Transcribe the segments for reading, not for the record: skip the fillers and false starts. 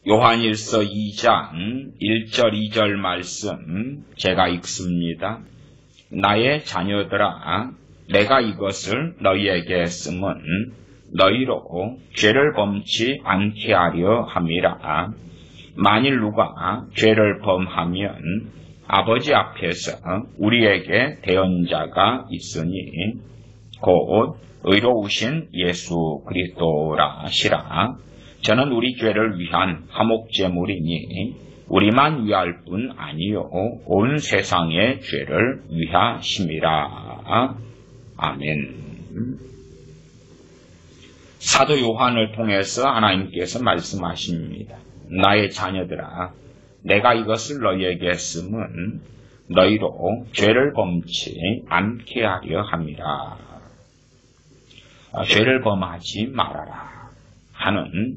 요한일서 2장 1절 2절 말씀 제가 읽습니다. 나의 자녀들아, 내가 이것을 너희에게 쓰면 너희로 죄를 범치 않게 하려 함이라. 만일 누가 죄를 범하면 아버지 앞에서 우리에게 대언자가 있으니 곧 의로우신 예수 그리스도라 하시라. 저는 우리 죄를 위한 화목제물이니 우리만 위할 뿐 아니요 온 세상의 죄를 위하심이라. 아멘. 사도 요한을 통해서 하나님께서 말씀하십니다. 나의 자녀들아, 내가 이것을 너희에게 쓰면 너희로 죄를 범치 않게 하려 함이라. 죄를 범하지 말아라 하는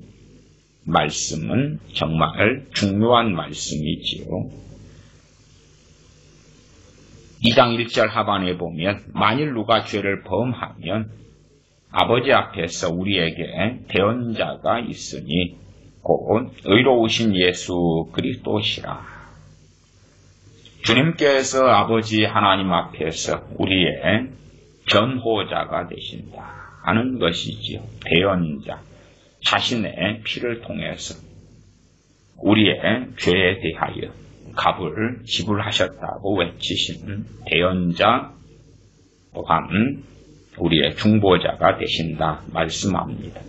말씀은 정말 중요한 말씀이지요. 2장 1절 하반에 보면 만일 누가 죄를 범하면 아버지 앞에서 우리에게 대언자가 있으니 곧 의로우신 예수 그리스도시라. 주님께서 아버지 하나님 앞에서 우리의 변호자가 되신다 하는 것이지요. 대언자, 자신의 피를 통해서 우리의 죄에 대하여 값을 지불하셨다고 외치시는 대언자 또한 우리의 중보자가 되신다 말씀합니다.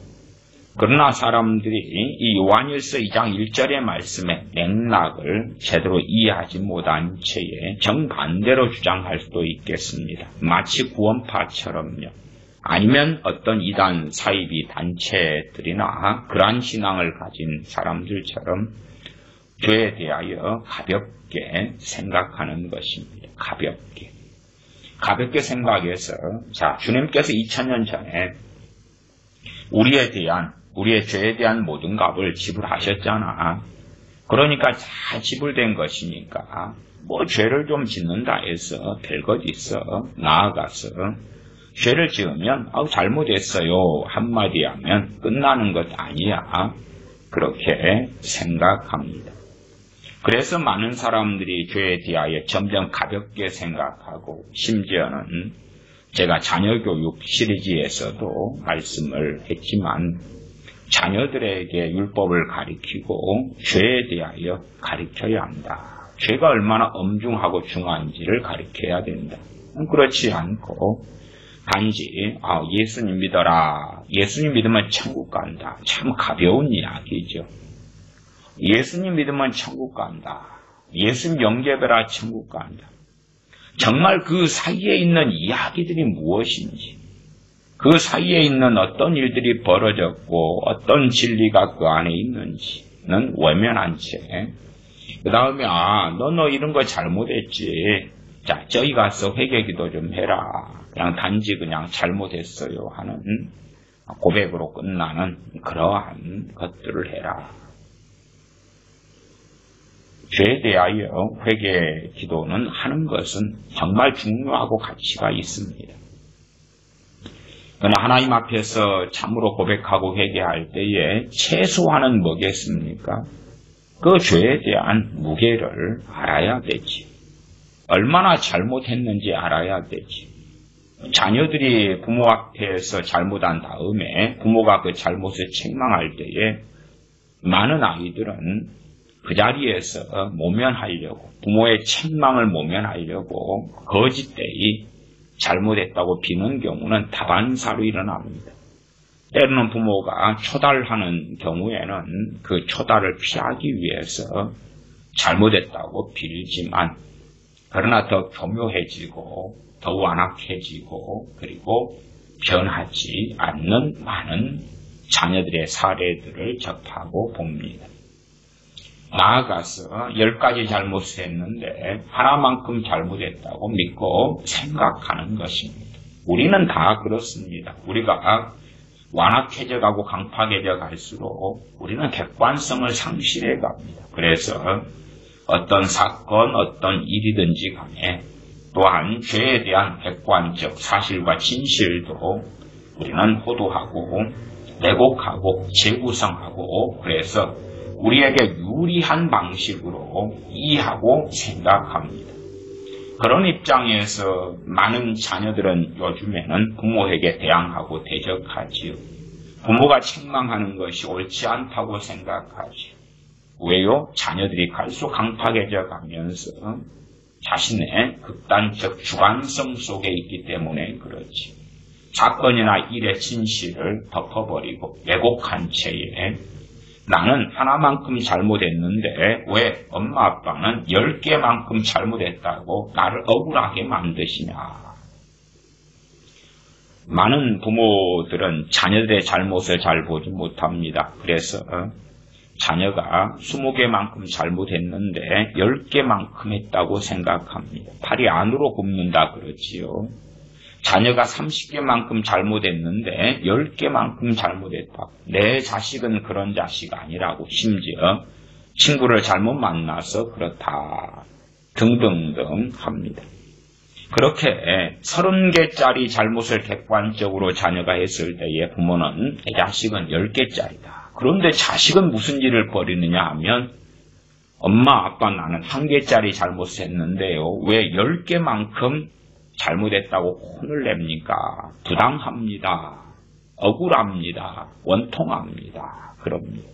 그러나 사람들이 이 요한일서 2장 1절의 말씀의 맥락을 제대로 이해하지 못한 채에 정반대로 주장할 수도 있겠습니다. 마치 구원파처럼요. 아니면 어떤 이단 사이비 단체들이나 그러한 신앙을 가진 사람들처럼 죄에 대하여 가볍게 생각하는 것입니다. 가볍게 생각해서 주님께서 2000년 전에 우리의 죄에 대한 모든 값을 지불하셨잖아. 그러니까 다 지불된 것이니까 죄를 좀 짓는다 해서 별것 있어. 나아가서 죄를 지으면 잘못했어요 한마디 하면 끝나는 것 아니야. 그렇게 생각합니다. 그래서 많은 사람들이 죄에 대하여 점점 가볍게 생각하고 심지어는 제가 자녀교육 시리즈에서도 말씀을 했지만 자녀들에게 율법을 가리키고 죄에 대하여 가르쳐야 한다. 죄가 얼마나 엄중하고 중한지를 가르쳐야 된다. 그렇지 않고 단지 예수님 믿어라. 예수님 믿으면 천국 간다. 참 가벼운 이야기죠. 예수님 믿으면 천국 간다. 예수님 영접해라 천국 간다. 정말 그 사이에 있는 이야기들이 무엇인지, 그 사이에 있는 어떤 일들이 벌어졌고 어떤 진리가 그 안에 있는지는 외면한 채 그 다음에 너 이런 거 잘못했지. 자, 저기 가서 회개기도 좀 해라. 단지 잘못했어요 하는 고백으로 끝나는 그러한 것들을 해라. 죄에 대하여 회개 기도는 하는 것은 정말 중요하고 가치가 있습니다. 그러나 하나님 앞에서 참으로 고백하고 회개할 때에 최소한은 뭐겠습니까? 그 죄에 대한 무게를 알아야 되지. 얼마나 잘못했는지 알아야 되지. 자녀들이 부모 앞에서 잘못한 다음에 부모가 그 잘못을 책망할 때에 많은 아이들은 그 자리에서 모면하려고, 부모의 책망을 모면하려고 거짓되이 잘못했다고 비는 경우는 다반사로 일어납니다. 때로는 부모가 초달하는 경우에는 그 초달을 피하기 위해서 잘못했다고 빌지만, 그러나 더 교묘해지고 더 완악해지고 그리고 변하지 않는 많은 자녀들의 사례들을 접하고 봅니다. 나아가서 10가지 잘못을 했는데 하나만큼 잘못했다고 믿고 생각하는 것입니다. 우리는 다 그렇습니다. 우리가 완악해져 가고 강팍해져 갈수록 우리는 객관성을 상실해 갑니다. 그래서 어떤 사건, 어떤 일이든지 간에 또한 죄에 대한 객관적 사실과 진실도 우리는 호도하고 왜곡하고 재구성하고 그래서 우리에게 유리한 방식으로 이해하고 생각합니다. 그런 입장에서 많은 자녀들은 요즘에는 부모에게 대항하고 대적하지요. 부모가 책망하는 것이 옳지 않다고 생각하지요. 왜요? 자녀들이 갈수록 강팍해져 가면서 자신의 극단적 주관성 속에 있기 때문에 그렇지. 사건이나 일의 진실을 덮어버리고 왜곡한 채에 나는 하나만큼 잘못했는데 왜 엄마 아빠는 10개만큼 잘못했다고 나를 억울하게 만드시냐. 많은 부모들은 자녀들의 잘못을 잘 보지 못합니다. 그래서 자녀가 20개만큼 잘못했는데 10개만큼 했다고 생각합니다. 팔이 안으로 굽는다 그러지요. 자녀가 30개만큼 잘못했는데 10개만큼 잘못했다. 내 자식은 그런 자식 아니라고, 심지어 친구를 잘못 만나서 그렇다 등등등 합니다. 그렇게 30개짜리 잘못을 객관적으로 자녀가 했을 때에 부모는 내 자식은 10개짜리다. 그런데 자식은 무슨 일을 벌이느냐 하면 엄마 아빠 나는 1개짜리 잘못을 했는데요. 왜 10개만큼 잘못했다고 혼을 냅니까? 부당합니다. 억울합니다. 원통합니다. 그럽니다.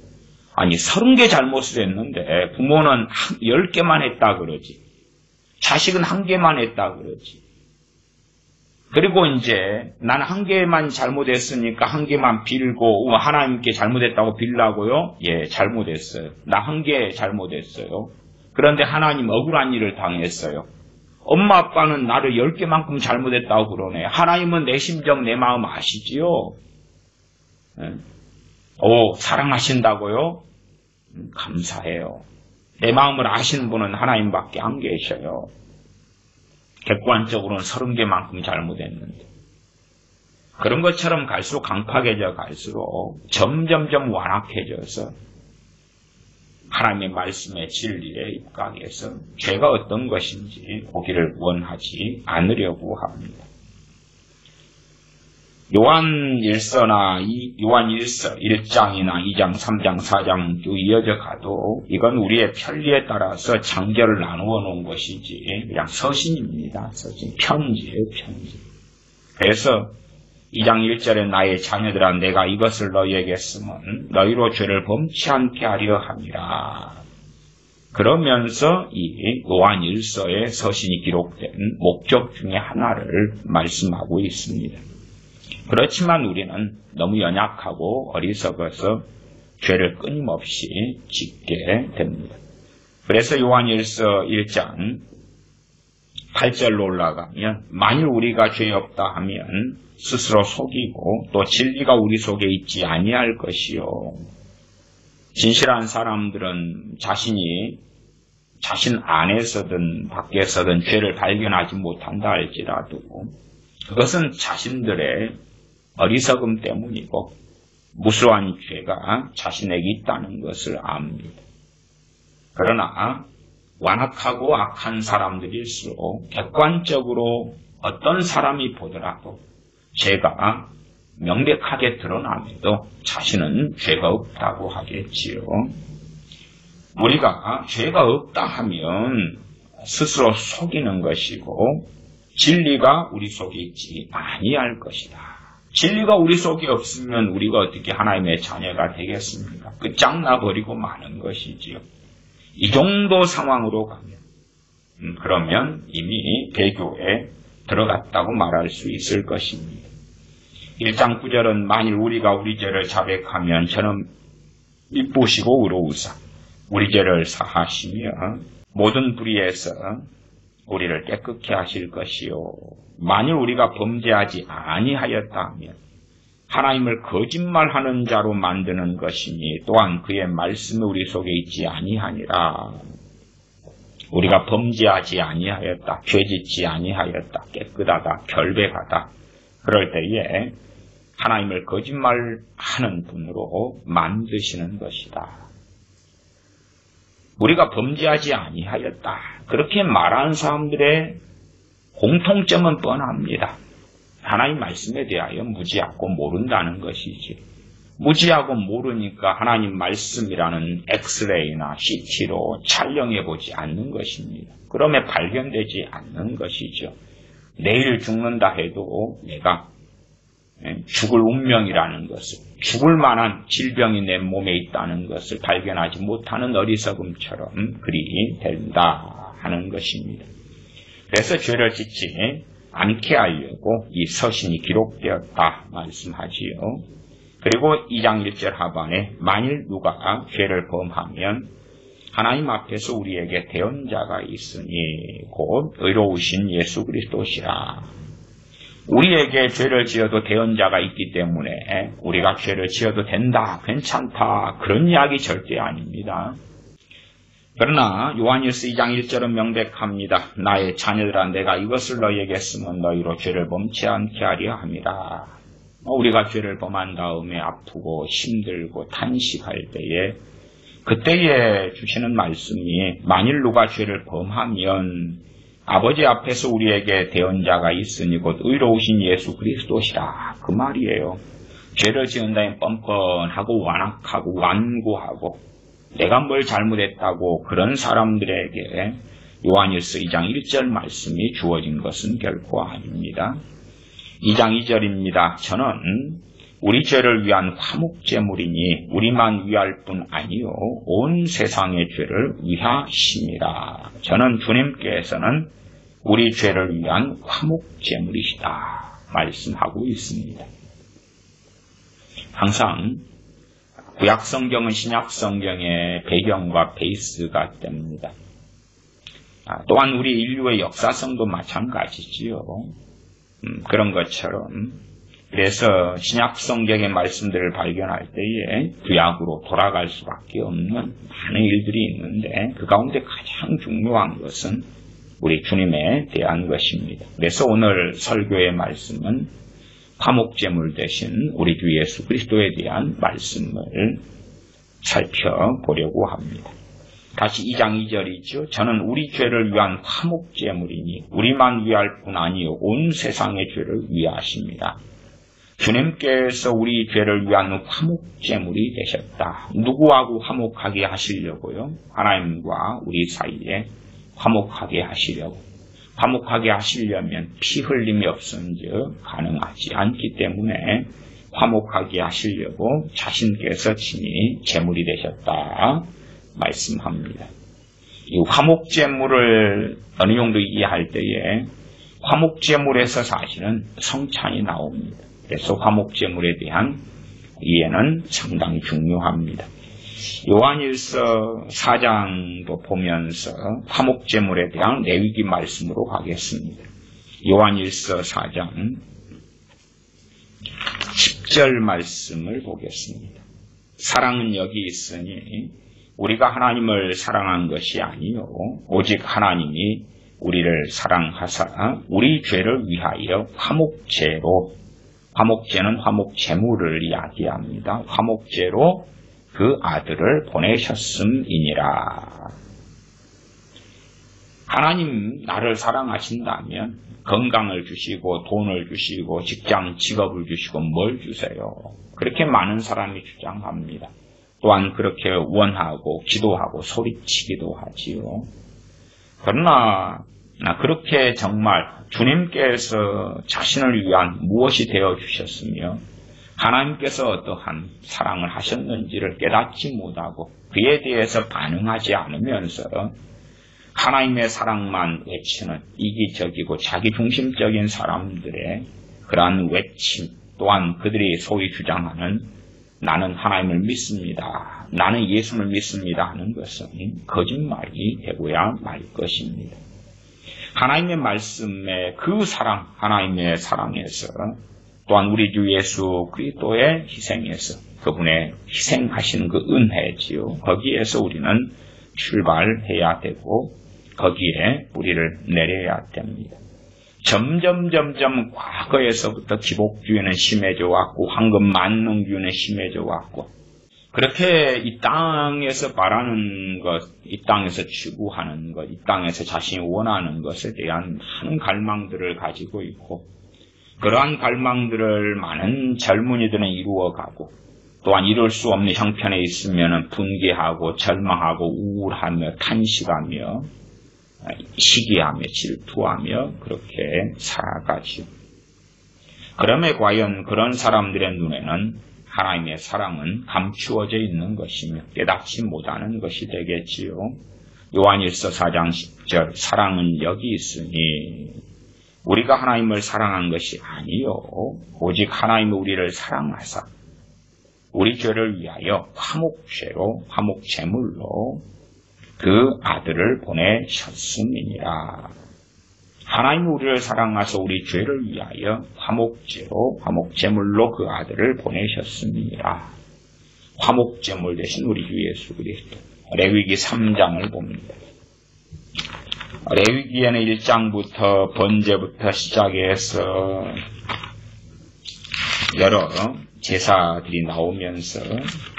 아니 30개 잘못을 했는데 부모는 10개만 했다 그러지. 자식은 1개만 했다 그러지. 그리고 이제 난 1개만 잘못했으니까 1개만 빌고 하나님께 잘못했다고 빌라고요? 예, 잘못했어요. 나 1개 잘못했어요. 그런데 하나님 억울한 일을 당했어요. 엄마 아빠는 나를 10개만큼 잘못했다고 그러네. 하나님은 내 심정 내 마음 아시지요? 사랑하신다고요? 감사해요. 내 마음을 아시는 분은 하나님밖에 안 계셔요. 객관적으로는 30개만큼 잘못했는데. 그런 것처럼 갈수록 강팍해져 갈수록 점점점 완악해져서 하나님의 말씀의 진리에 입각해서 죄가 어떤 것인지 보기를 원하지 않으려고 합니다. 요한일서나 요한일서 1장이나 2장, 3장, 4장 쭉 이어져 가도 이건 우리의 편리에 따라서 장절을 나누어 놓은 것이지 그냥 서신입니다. 서신, 편지예요, 편지. 그래서 2장 1절에 나의 자녀들아 내가 이것을 너희에게 쓰면 너희로 죄를 범치 않게 하려 함이라. 그러면서 이 요한일서의 서신이 기록된 목적 중에 하나를 말씀하고 있습니다. 그렇지만 우리는 너무 연약하고 어리석어서 죄를 끊임없이 짓게 됩니다. 그래서 요한일서 1장 8절로 올라가면 만일 우리가 죄 없다 하면 스스로 속이고 또 진리가 우리 속에 있지 아니할 것이요. 진실한 사람들은 자신이 자신 안에서든 밖에서든 죄를 발견하지 못한다 할지라도 그것은 자신들의 어리석음 때문이고 무수한 죄가 자신에게 있다는 것을 압니다. 그러나 완악하고 악한 사람들일수록 객관적으로 어떤 사람이 보더라도 죄가 명백하게 드러남에도 자신은 죄가 없다고 하겠지요. 우리가 죄가 없다 하면 스스로 속이는 것이고 진리가 우리 속에 있지 아니할 것이다. 진리가 우리 속에 없으면 우리가 어떻게 하나님의 자녀가 되겠습니까? 끝장나버리고 마는 것이지요. 이 정도 상황으로 가면 그러면 이미 배교에 들어갔다고 말할 수 있을 것입니다. 1장 9절은 만일 우리가 우리 죄를 자백하면 저는 미쁘시고 의로우사 우리 죄를 사하시며 모든 불의에서 우리를 깨끗게 하실 것이요. 만일 우리가 범죄하지 아니하였다 하면 하나님을 거짓말하는 자로 만드는 것이니 또한 그의 말씀이 우리 속에 있지 아니하니라. 우리가 범죄하지 아니하였다, 죄짓지 아니하였다, 깨끗하다, 결백하다. 그럴 때에 하나님을 거짓말하는 분으로 만드시는 것이다. 우리가 범죄하지 아니하였다. 그렇게 말하는 사람들의 공통점은 뻔합니다. 하나님 말씀에 대하여 무지하고 모른다는 것이지. 무지하고 모르니까 하나님 말씀이라는 엑스레이나 CT로 촬영해보지 않는 것입니다. 그러면 발견되지 않는 것이죠. 내일 죽는다 해도 내가 죽을 운명이라는 것을, 죽을 만한 질병이 내 몸에 있다는 것을 발견하지 못하는 어리석음처럼 그리 된다 하는 것입니다. 그래서 죄를 짓지 않게 하려고 이 서신이 기록되었다 말씀하지요. 그리고 2장 1절 하반에 만일 누가 죄를 범하면 하나님 앞에서 우리에게 대언자가 있으니 곧 의로우신 예수 그리스도시라. 우리에게 죄를 지어도 대언자가 있기 때문에 우리가 죄를 지어도 된다, 괜찮다 그런 이야기 절대 아닙니다. 그러나 요한일서 2장 1절은 명백합니다. 나의 자녀들아 내가 이것을 너희에게 쓰면 너희로 죄를 범치 않게 하려 함이라. 우리가 죄를 범한 다음에 아프고 힘들고 탄식할 때에 그때에 주시는 말씀이 만일 누가 죄를 범하면 아버지 앞에서 우리에게 대언자가 있으니 곧 의로우신 예수 그리스도시라 그 말이에요. 죄를 지은 다음에 뻔뻔하고 완악하고 완고하고 내가 뭘 잘못했다고 그런 사람들에게 요한일서 2장 1절 말씀이 주어진 것은 결코 아닙니다. 2장 2절입니다. 저는 우리 죄를 위한 화목제물이니 우리만 위할 뿐 아니요 온 세상의 죄를 위하심이라. 저는 주님께서는 우리 죄를 위한 화목제물이시다 말씀하고 있습니다. 항상 구약성경은 신약성경의 배경과 베이스가 됩니다. 또한 우리 인류의 역사성도 마찬가지지요. 그런 것처럼 그래서 신약성경의 말씀들을 발견할 때에 구약으로 돌아갈 수밖에 없는 많은 일들이 있는데 그 가운데 가장 중요한 것은 우리 주님에 대한 것입니다. 그래서 오늘 설교의 말씀은 화목제물 대신 우리 주 예수 그리스도에 대한 말씀을 살펴보려고 합니다. 다시 2장 2절이죠. 저는 우리 죄를 위한 화목제물이니 우리만 위할 뿐 아니요 온 세상의 죄를 위하십니다. 주님께서 우리 죄를 위한 화목제물이 되셨다. 누구하고 화목하게 하시려고요? 하나님과 우리 사이에 화목하게 하시려고. 화목하게 하시려면 피 흘림이 없은즉 가능하지 않기 때문에 화목하게 하시려고 자신께서 친히 제물이 되셨다 말씀합니다. 이 화목제물을 어느 정도 이해할 때에 화목제물에서 사실은 성찬이 나옵니다. 그래서 화목제물에 대한 이해는 상당히 중요합니다. 요한일서 4장도 보면서 화목제물에 대한 레위기 말씀으로 가겠습니다. 요한일서 4장 10절 말씀을 보겠습니다. 사랑은 여기 있으니 우리가 하나님을 사랑한 것이 아니요 오직 하나님이 우리를 사랑하사 우리 죄를 위하여 화목제로, 화목제는 화목제물을 이야기합니다. 화목제로 그 아들을 보내셨음이니라. 하나님 나를 사랑하신다면 건강을 주시고 돈을 주시고 직장 직업을 주시고 뭘 주세요? 그렇게 많은 사람이 주장합니다. 또한 그렇게 원하고 기도하고 소리치기도 하지요. 그러나 그렇게 정말 주님께서 자신을 위한 무엇이 되어주셨으며 하나님께서 어떠한 사랑을 하셨는지를 깨닫지 못하고 그에 대해서 반응하지 않으면서 하나님의 사랑만 외치는 이기적이고 자기중심적인 사람들의 그러한 외침, 또한 그들이 소위 주장하는 나는 하나님을 믿습니다, 나는 예수를 믿습니다 하는 것은 거짓말이 되고야 말 것입니다. 하나님의 말씀에 그 사랑, 하나님의 사랑에서 또한 우리 주 예수 그리스도의 희생에서 그분의 희생하신 그 은혜지요. 거기에서 우리는 출발해야 되고 거기에 우리를 내려야 됩니다. 점점 과거에서부터 기복주의는 심해져 왔고 황금만능주의는 심해져 왔고 그렇게 이 땅에서 바라는 것, 이 땅에서 추구하는 것, 이 땅에서 자신이 원하는 것에 대한 많은 갈망들을 가지고 있고 그러한 갈망들을 많은 젊은이들은 이루어가고 또한 이룰 수 없는 형편에 있으면 분개하고 절망하고 우울하며 탄식하며 시기하며 질투하며 그렇게 살아가지요. 그러면 과연 그런 사람들의 눈에는 하나님의 사랑은 감추어져 있는 것이며 깨닫지 못하는 것이 되겠지요. 요한일서 4장 10절 사랑은 여기 있으니 우리가 하나님을 사랑한 것이 아니요 오직 하나님이 우리를 사랑하사 우리 죄를 위하여 화목죄로 화목제물로 그 아들을 보내셨음이니라. 하나님이 우리를 사랑하사 우리 죄를 위하여 화목제로 화목제물로 그 아들을 보내셨음이니라. 화목제물 대신 우리 주 예수 그리스도. 레위기 3장을 봅니다. 레위기에는 1장부터 번제부터 시작해서 여러 제사들이 나오면서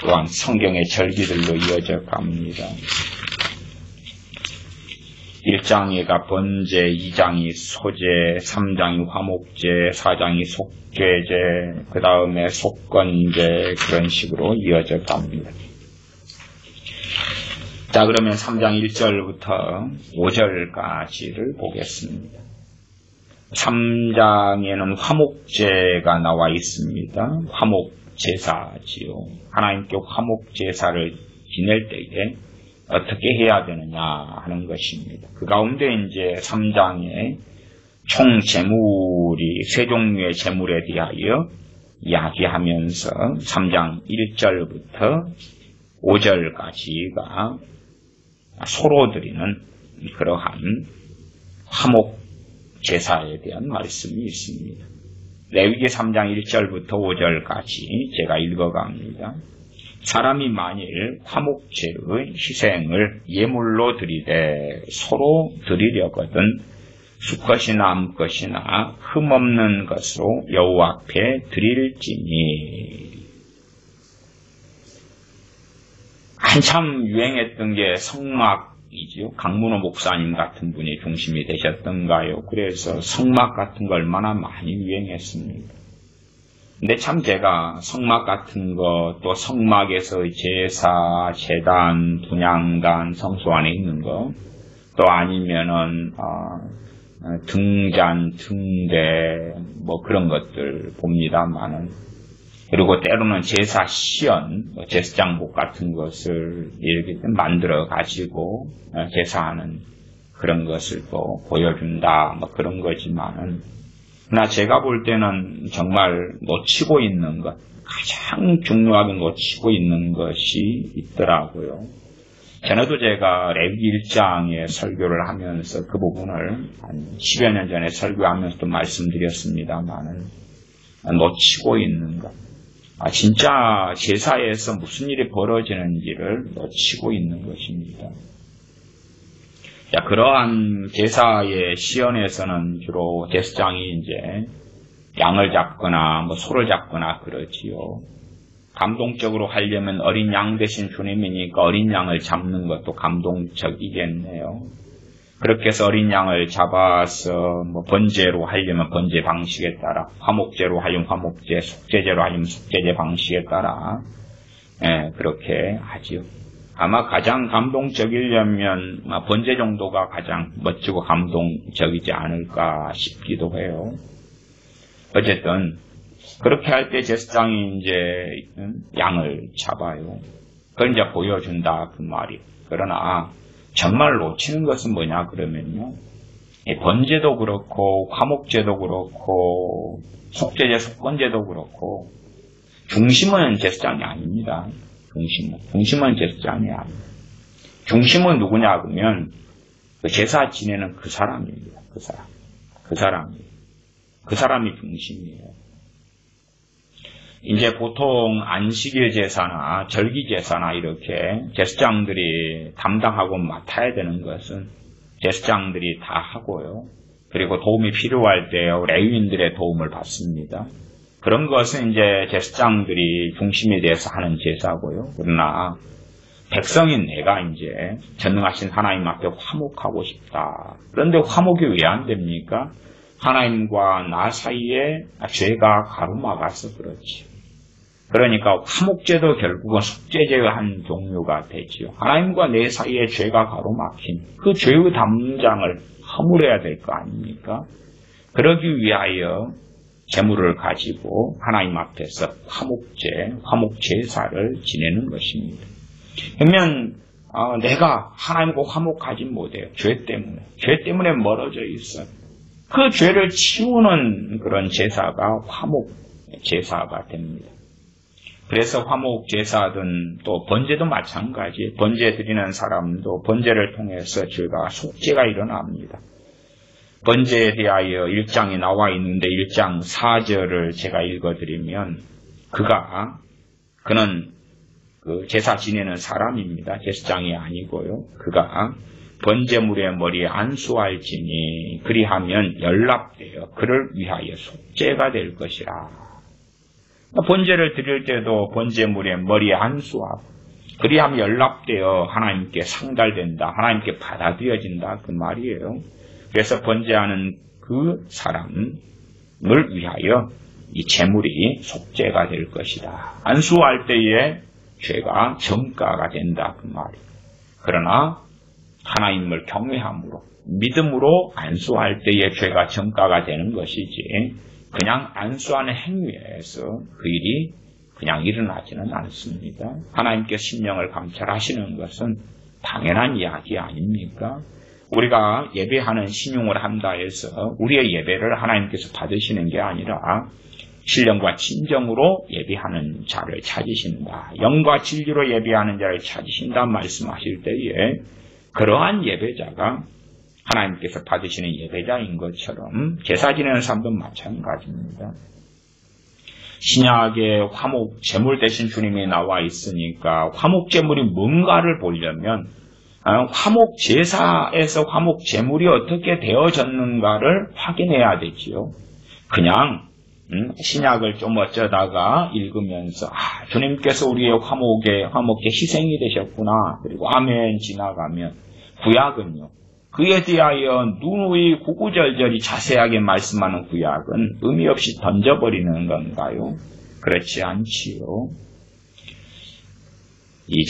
또한 성경의 절기들로 이어져 갑니다. 1장에가 번제, 2장이 소제, 3장이 화목제, 4장이 속죄제, 그 다음에 속건제 그런 식으로 이어져 갑니다. 자, 그러면 3장 1절부터 5절까지를 보겠습니다. 3장에는 화목제가 나와 있습니다. 화목제사지요. 하나님께 화목제사를 지낼 때에 어떻게 해야 되느냐 하는 것입니다. 그 가운데 이제 3장에 총 제물이 세 종류의 제물에 대하여 이야기하면서 3장 1절부터 5절까지가 소로 드리는 그러한 화목 제사에 대한 말씀이 있습니다. 레위기 3장 1절부터 5절까지 제가 읽어갑니다. 사람이 만일 화목제의 희생을 예물로 드리되 서로 드리려거든 수컷이나 암컷이나 흠없는 것으로 여호와 앞에 드릴지니. 한참 유행했던 게 성막이지요. 강문호 목사님 같은 분이 중심이 되셨던가요. 그래서 성막 같은 거 얼마나 많이 유행했습니다. 근데 참 제가 성막 같은 거, 또 성막에서 제사, 제단, 분향단, 성소 안에 있는 거, 또 아니면은 등잔, 등대 뭐 그런 것들 봅니다만은, 그리고 때로는 제사 시연, 제사장복 같은 것을 이렇게 만들어 가지고 제사하는 그런 것을 또 보여준다 뭐 그런 거지만은, 그러나 제가 볼 때는 정말 놓치고 있는 것, 가장 중요하게 놓치고 있는 것이 있더라고요. 전에도 제가 레위기 1장에 설교를 하면서 그 부분을 한 10여 년 전에 설교하면서도 말씀드렸습니다만은 놓치고 있는 것. 진짜 제사에서 무슨 일이 벌어지는지를 놓치고 있는 것입니다. 자, 그러한 제사의 시연에서는 주로 제사장이 이제 양을 잡거나 뭐 소를 잡거나 그러지요. 감동적으로 하려면 어린 양 대신 주님이니까 어린 양을 잡는 것도 감동적이겠네요. 그렇게 해서 어린 양을 잡아서 뭐 번제로 하려면 번제 방식에 따라, 화목제로 하려면 화목제, 속죄제로 하려면 속죄제 방식에 따라 그렇게 하지요. 아마 가장 감동적이려면 번제 정도가 가장 멋지고 감동적이지 않을까 싶기도 해요. 어쨌든 그렇게 할 때 제사장이 이제 양을 잡아요. 그걸 이제 보여준다 그 말이에요. 그러나 정말 놓치는 것은 뭐냐 그러면요, 번제도 그렇고 화목제도 그렇고 속죄제, 속건제도 그렇고 중심은 제사장이 아닙니다. 중심은 제사장이 아닙니다. 중심은 누구냐 그러면 그 제사 지내는 그 사람입니다. 그 사람이 중심이에요. 이제 보통 안식일 제사나 절기 제사나 이렇게 제사장들이 담당하고 맡아야 되는 것은 제사장들이 다 하고요. 그리고 도움이 필요할 때 레위인들의 도움을 받습니다. 그런 것은 이제 제사장들이 중심이 돼서 하는 제사고요. 그러나 백성인 내가 이제 전능하신 하나님 앞에 화목하고 싶다. 그런데 화목이 왜 안 됩니까? 하나님과 나 사이에 죄가 가로막아서 그렇지. 그러니까 화목제도 결국은 속죄제의 한 종류가 되지요. 하나님과 내 사이에 죄가 가로막힌 그 죄의 담장을 허물어야 될 거 아닙니까? 그러기 위하여 제물을 가지고 하나님 앞에서 화목제사를 지내는 것입니다. 그러면 내가 하나님과 화목하지 못해요. 죄 때문에 멀어져 있어요. 그 죄를 치우는 그런 제사가 화목제사가 됩니다. 그래서 화목제사든 또 번제도 마찬가지, 번제 드리는 사람도 번제를 통해서 죄가 속죄가 일어납니다. 번제에 대하여 1장이 나와 있는데 1장 4절을 제가 읽어드리면 그는 그 제사 지내는 사람입니다. 제사장이 아니고요. 그가 번제물의 머리에 안수할지니 그리하면 연락되어 그를 위하여 속죄가 될 것이라. 번제를 드릴 때도 번제물의 머리에 안수하고 그리하면 연락되어 하나님께 상달된다. 하나님께 받아들여진다. 그 말이에요. 그래서 번제하는 그 사람을 위하여 이 제물이 속죄가 될 것이다. 안수할 때에 죄가 정가가 된다. 그 말이에요. 그러나 하나님을 경외함으로 믿음으로 안수할 때에 죄가 정가가 되는 것이지 그냥 안수하는 행위에서 그 일이 그냥 일어나지는 않습니다. 하나님께 심령을 감찰하시는 것은 당연한 이야기 아닙니까? 우리가 예배하는 신용을 한다 해서 우리의 예배를 하나님께서 받으시는 게 아니라 신령과 진정으로 예배하는 자를 찾으신다. 영과 진리로 예배하는 자를 찾으신다 말씀하실 때에 그러한 예배자가 하나님께서 받으시는 예배자인 것처럼 제사 지내는 사람도 마찬가지입니다. 신약에 화목 제물 대신 주님이 나와 있으니까 화목 제물이 뭔가를 보려면 화목 제사에서 화목 제물이 어떻게 되어졌는가를 확인해야 되지요. 그냥 신약을 좀 어쩌다가 읽으면서 주님께서 우리의 화목의 희생이 되셨구나. 그리고 아멘 지나가면 구약은요. 그에 대하여 누누이 구구절절히 자세하게 말씀하는 구약은 의미 없이 던져버리는 건가요? 그렇지 않지요. 이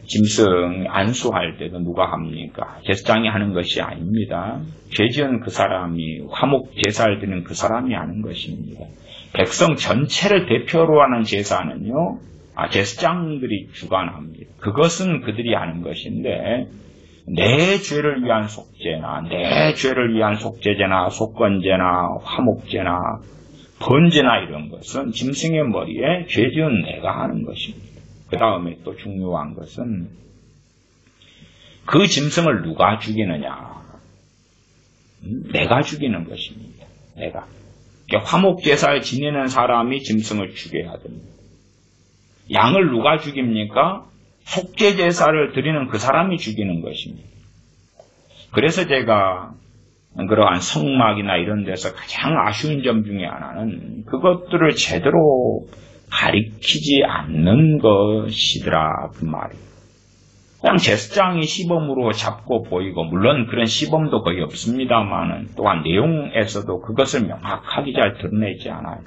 짐승 안수할 때도 누가 합니까? 제사장이 하는 것이 아닙니다. 죄 지은 그 사람이 화목 제사를 드리는 그 사람이 하는 것입니다. 백성 전체를 대표로 하는 제사는요, 제사장들이 주관합니다. 그것은 그들이 하는 것인데 내 죄를 위한 속죄나 내 죄를 위한 속죄제나 속건제나 화목제나 번제나 이런 것은 짐승의 머리에 죄 지은 내가 하는 것입니다. 그 다음에 또 중요한 것은 그 짐승을 누가 죽이느냐. 내가 죽이는 것입니다. 내가. 화목제사를 지내는 사람이 짐승을 죽여야 됩니다. 양을 누가 죽입니까? 속죄제사를 드리는 그 사람이 죽이는 것입니다. 그래서 제가 그러한 성막이나 이런 데서 가장 아쉬운 점 중에 하나는 그것들을 제대로 가리키지 않는 것이더라 그 말이에요. 그냥 제사장이 시범으로 잡고 보이고 물론 그런 시범도 거의 없습니다만은 또한 내용에서도 그것을 명확하게 잘 드러내지 않아요.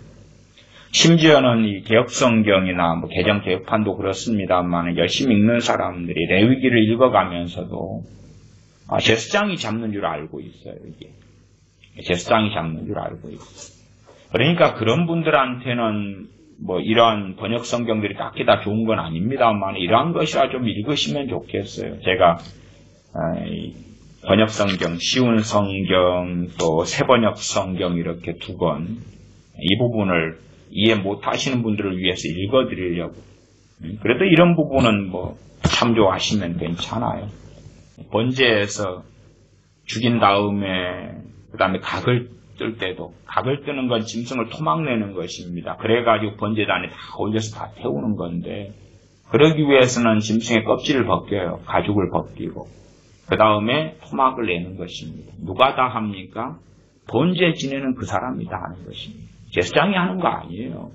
심지어는 이 개혁성경이나 개정 개혁판도 그렇습니다만 열심히 읽는 사람들이 레위기를 읽어가면서도 제사장이 잡는 줄 알고 있어요. 이게 제사장이 잡는 줄 알고 있어요. 그러니까 그런 분들한테는 이러한 번역 성경들이 딱히 다 좋은 건 아닙니다만 이러한 것이라 좀 읽으시면 좋겠어요. 제가 번역 성경, 쉬운 성경, 또 새번역 성경 이렇게 두 권 이 부분을 이해 못하시는 분들을 위해서 읽어드리려고. 그래도 이런 부분은 참조하시면 괜찮아요. 번제에서 죽인 다음에 그 다음에 각을 뜰 때도 각을 뜨는 건 짐승을 토막내는 것입니다. 그래가지고 번제단에 다 올려서 다 태우는 건데 그러기 위해서는 짐승의 껍질을 벗겨요. 가죽을 벗기고 그 다음에 토막을 내는 것입니다. 누가 다 합니까? 번제 지내는 그 사람이 다 하는 것입니다. 제사장이 하는 거 아니에요.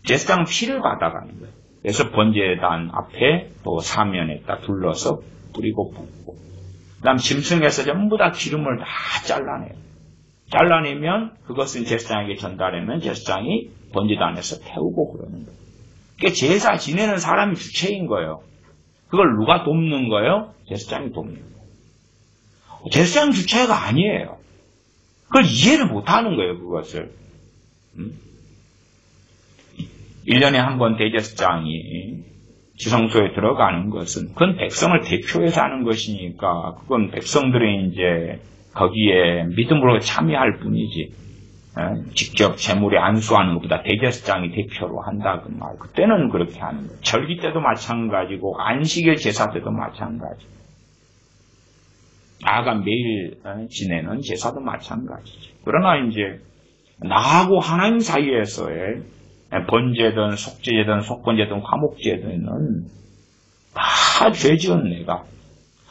제사장은 피를 받아가는 거예요. 그래서 번제단 앞에 또 사면에 딱 둘러서 뿌리고 붓고 그 다음 짐승에서 전부 다 기름을 다 잘라내요. 잘라내면 그것은 제사장에게 전달하면 제사장이 번제단에서 태우고 그러는 거예요. 그러니까 제사 지내는 사람이 주체인 거예요. 그걸 누가 돕는 거예요? 제사장이 돕는 거예요. 제사장 주체가 아니에요. 그걸 이해를 못하는 거예요, 그것을. 1년에 한 번 대제사장이 지성소에 들어가는 것은 그건 백성을 대표해서 하는 것이니까 그건 백성들이 이제 거기에 믿음으로 참여할 뿐이지 직접 제물에 안수하는 것보다 대제사장이 대표로 한다 그 말. 그때는 그렇게 하는 거예요. 절기 때도 마찬가지고 안식일 제사 때도 마찬가지. 나아가 매일 지내는 제사도 마찬가지죠. 그러나 이제 나하고 하나님 사이에서의 번제든 속죄제든 속건제든 화목제든 다 죄지은 내가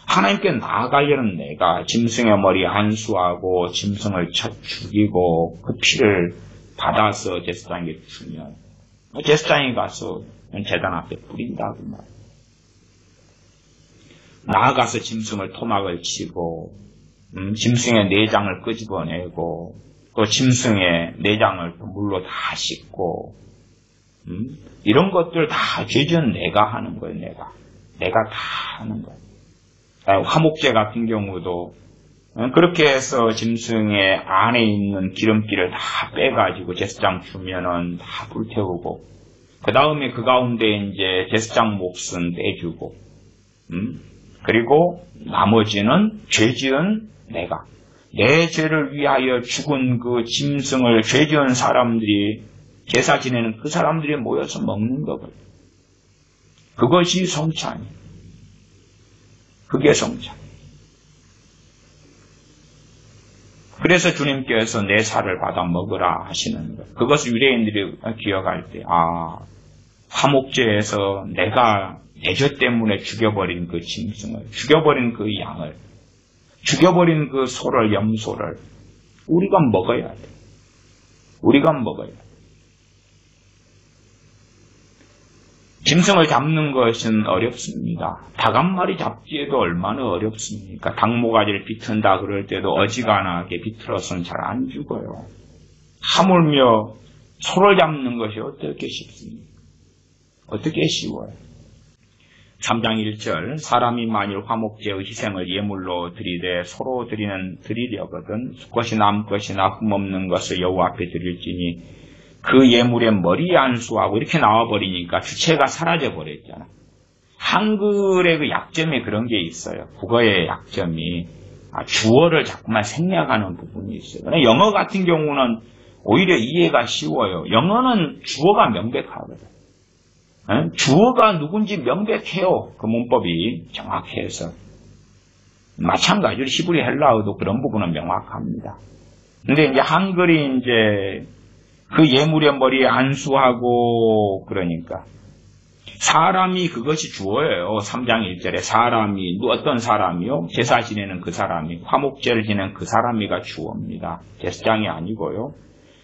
하나님께 나아가려는 내가 짐승의 머리 안수하고 짐승을 죽이고 그 피를 받아서 제사장에게 주면 제사장이 가서 제단 앞에 뿌린다고 말이에요. 나아가서 짐승을 토막을 치고 짐승의 내장을 끄집어내고 또 짐승의 내장을 물로 다 씻고 이런 것들 다 죄지은 내가 하는 거예요. 내가 다 하는 거예요. 화목제 같은 경우도 그렇게 해서 짐승의 안에 있는 기름기를 다 빼가지고 제사장 주면은 다 불태우고 그 다음에 그 가운데 이제 제사장 몫은 떼주고 그리고 나머지는 죄지은 내가 내 죄를 위하여 죽은 그 짐승을 죄지은 사람들이 제사 지내는 그 사람들이 모여서 먹는 거거든요. 그것이 성찬이에요. 그게 성찬. 그래서 주님께서 내 살을 받아 먹으라 하시는 것. 그것을 유대인들이 기억할 때 화목제에서 내가 내 죄 때문에 죽여버린 그 짐승을, 죽여버린 그 양을, 죽여버린 그 소를, 염소를 우리가 먹어야 돼. 우리가 먹어야 돼. 짐승을 잡는 것은 어렵습니다. 닭 한 마리 잡기에도 얼마나 어렵습니까? 닭모가지를 비튼다 그럴 때도 어지간하게 비틀어서는 잘 안 죽어요. 하물며 소를 잡는 것이 어떻게 쉽습니까? 어떻게 쉬워요? 3장 1절 사람이 만일 화목제의 희생을 예물로 드리되 소로 드리려거든 수컷이 남것이나 흠없는 것을 여호와 앞에 드릴지니 그 예물의 머리에 안수하고 이렇게 나와버리니까 주체가 사라져버렸잖아. 한글의 그 약점이 그런 게 있어요. 국어의 약점이 주어를 자꾸만 생략하는 부분이 있어요. 그러나 영어 같은 경우는 오히려 이해가 쉬워요. 영어는 주어가 명백하거든. 주어가 누군지 명백해요. 그 문법이 정확해서. 마찬가지로 히브리 헬라어도 그런 부분은 명확합니다. 근데 이제 한글이 이제 그 예물의 머리에 안수하고 그러니까 사람이 그것이 주어예요. 3장 1절에 사람이 어떤 사람이요? 제사 지내는 그 사람이 화목제를 지내는 그 사람이가 주어입니다. 제사장이 아니고요.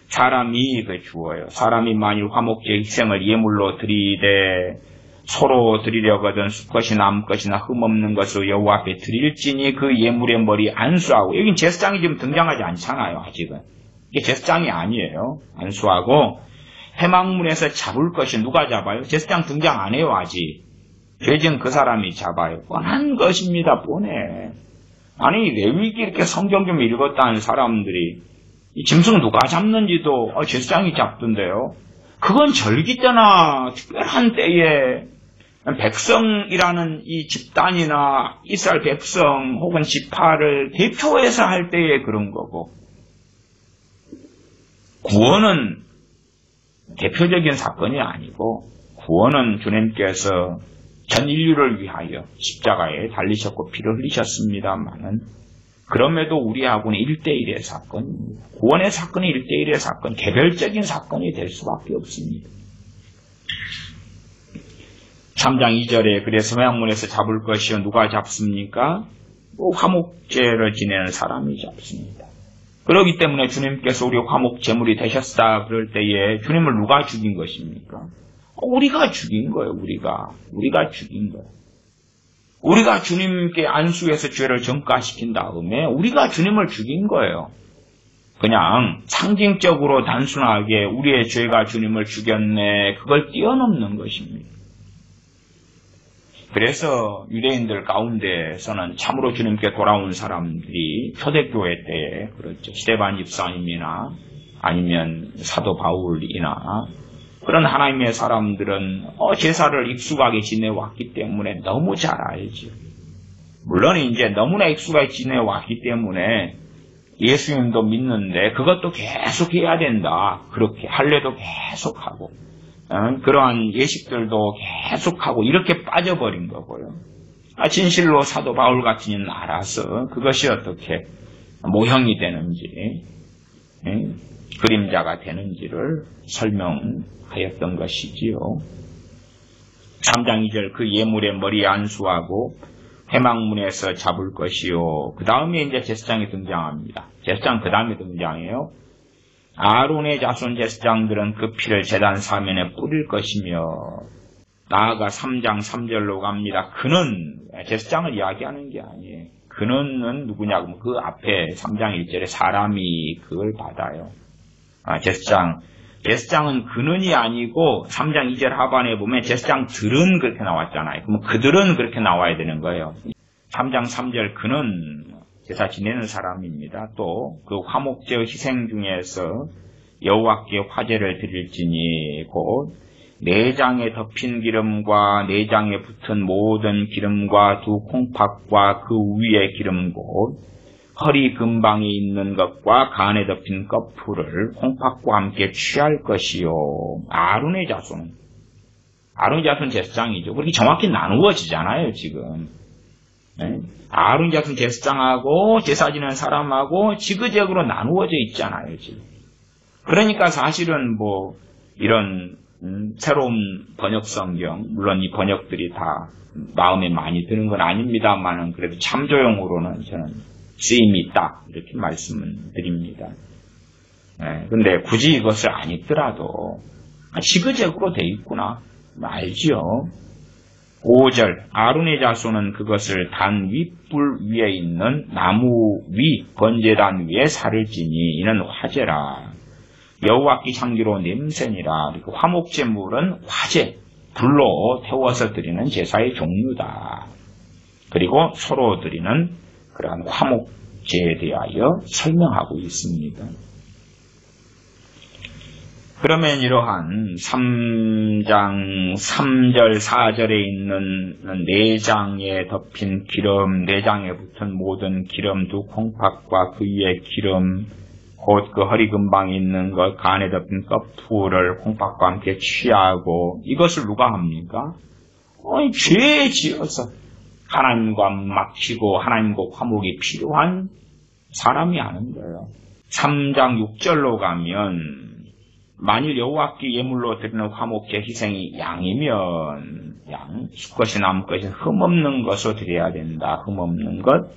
사람이 그 주어예요. 사람이 만일 화목제 희생을 예물로 드리되 소로 드리려거든 수컷이 남것이나 흠없는 것으로 여호와 앞에 드릴지니 그 예물의 머리 안수하고 여긴 제사장이 지금 등장하지 않잖아요. 아직은. 이게 제사장이 아니에요. 안수하고 회막문에서 잡을 것이 누가 잡아요? 제사장 등장 안 해요. 아직. 죄진 그 사람이 잡아요. 뻔한 것입니다. 뻔해. 아니 레위기 이렇게 성경 좀 읽었다는 사람들이 이 짐승 누가 잡는지도 제사장이 잡던데요. 그건 절기 때나 특별한 때에 백성이라는 이 집단이나 이스라엘 백성 혹은 지파를 대표해서 할 때에 그런 거고 구원은 대표적인 사건이 아니고 구원은 주님께서 전 인류를 위하여 십자가에 달리셨고 피를 흘리셨습니다만은 그럼에도 우리하고는 1대1의 사건입니다. 구원의 사건이 1대1의 사건, 개별적인 사건이 될 수밖에 없습니다. 3장 2절에 그래서 회막문에서 잡을 것이요 누가 잡습니까? 화목제를 지내는 사람이 잡습니다. 그렇기 때문에 주님께서 우리 화목제물이 되셨다 그럴 때에 주님을 누가 죽인 것입니까? 우리가 죽인 거예요. 우리가 죽인 거예요. 우리가 주님께 안수해서 죄를 전가시킨 다음에 우리가 주님을 죽인 거예요. 그냥 상징적으로 단순하게 우리의 죄가 주님을 죽였네, 그걸 뛰어넘는 것입니다. 그래서 유대인들 가운데서는 참으로 주님께 돌아온 사람들이 초대교회 때에 그렇죠. 스데반 집사님이나 아니면 사도 바울이나 그런 하나님의 사람들은 제사를 익숙하게 지내왔기 때문에 너무 잘 알죠. 물론 이제 너무나 익숙하게 지내왔기 때문에 예수님도 믿는데 그것도 계속 해야 된다. 그렇게 할례도 계속하고 그러한 예식들도 계속하고 이렇게 빠져버린 거고요. 진실로 사도 바울 같은 이는 알아서 그것이 어떻게 모형이 되는지 그림자가 되는지를 설명하였던 것이지요. 3장 2절 그 예물의 머리에 안수하고 회막문에서 잡을 것이요. 그 다음에 이제 제사장이 등장합니다. 제사장 그 다음에 등장해요. 아론의 자손 제사장들은 그 피를 제단 사면에 뿌릴 것이며, 나아가 3장 3절로 갑니다. 그는 제사장을 이야기하는 게 아니에요. 그는 누구냐고 그 앞에 3장 1절에 사람이 그걸 받아요. 제사장은 그는이 아니고 3장 2절 하반에 보면 제사장들은 그렇게 나왔잖아요. 그러면 그들은 그렇게 나와야 되는 거예요. 3장 3절 그는 제사 지내는 사람입니다. 또 그 화목제 희생 중에서 여호와께 화제를 드릴지니 곧 내장에 덮인 기름과 내장에 붙은 모든 기름과 두 콩팥과 그 위에 기름 곧 허리 근방에 있는 것과 간에 덮인 거풀을 콩팥과 함께 취할 것이요. 아론의 자손 제사장이죠. 그렇게 정확히 나누어지잖아요 지금. 아론의 자손 제사장하고 제사 지내는 사람하고 지그재그로 나누어져 있잖아요 지금. 그러니까 사실은 뭐 이런 새로운 번역 성경, 물론 이 번역들이 다 마음에 많이 드는 건 아닙니다만은 그래도 참조용으로는 저는 쓰임이 있다 이렇게 말씀을 드립니다. 근데 굳이 이것을 아니더라도 지그재그로 돼 있구나 알지요. 5절 아론의 자손은 그것을 단 윗불 위에 있는 나무 위 번제단 위에 살을 지니 이는 화제라. 여호와께 향기로 냄새니라. 그리고 화목제물은 화제, 불로 태워서 드리는 제사의 종류다. 그리고 서로 드리는 그러한 화목제에 대하여 설명하고 있습니다. 그러면 이러한 3장 3절 4절에 있는 내장에 덮인 기름, 내장에 붙은 모든 기름, 두 콩팥과 그 위에 기름, 곧 그 허리 근방에 있는 것, 간에 덮인 거풀을 콩팥과 함께 취하고, 이것을 누가 합니까? 죄에 지어서 하나님과 막히고 하나님과 화목이 필요한 사람이 하는 거예요. 3장 6절로 가면 만일 여호와께 예물로 드리는 화목제 희생이 양이면 양, 수컷이 남것이 흠없는 것으로 드려야 된다. 흠없는 것.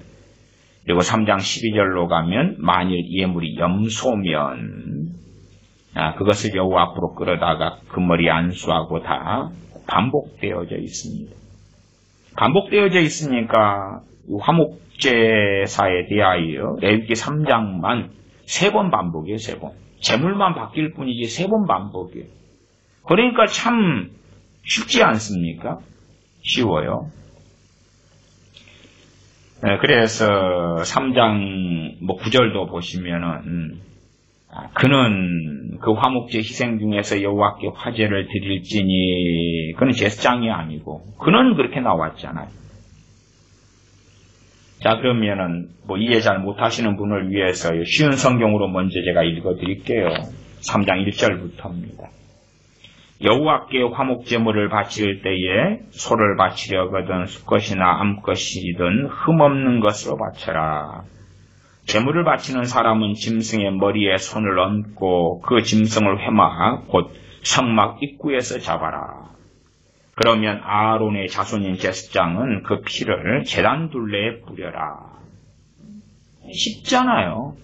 그리고 3장 12절로 가면 만일 예물이 염소면 그것을 여호와 앞으로 끌어다가 그 머리에 안수하고 다 반복되어져 있습니다. 반복되어져 있으니까 화목제사에 대하여 레위기 3장만 3번 반복이에요. 3번. 제물만 바뀔 뿐이지 3번 반복이에요. 그러니까 참 쉽지 않습니까? 쉬워요. 그래서 3장 9절도 보시면은 그는 그 화목제 희생 중에서 여호와께 화제를 드릴지니 그는 제사장이 아니고 그는 그렇게 나왔잖아요. 자 그러면은 이해 잘 못하시는 분을 위해서 쉬운 성경으로 먼저 제가 읽어드릴게요. 3장 1절부터입니다. 여호와께 화목제물을 바칠 때에 소를 바치려거든 수컷이나 암컷이든 흠없는 것으로 바쳐라. 제물을 바치는 사람은 짐승의 머리에 손을 얹고 그 짐승을 회막 곧 성막 입구에서 잡아라. 그러면 아론의 자손인 제사장은 그 피를 제단 둘레에 뿌려라. 쉽잖아요.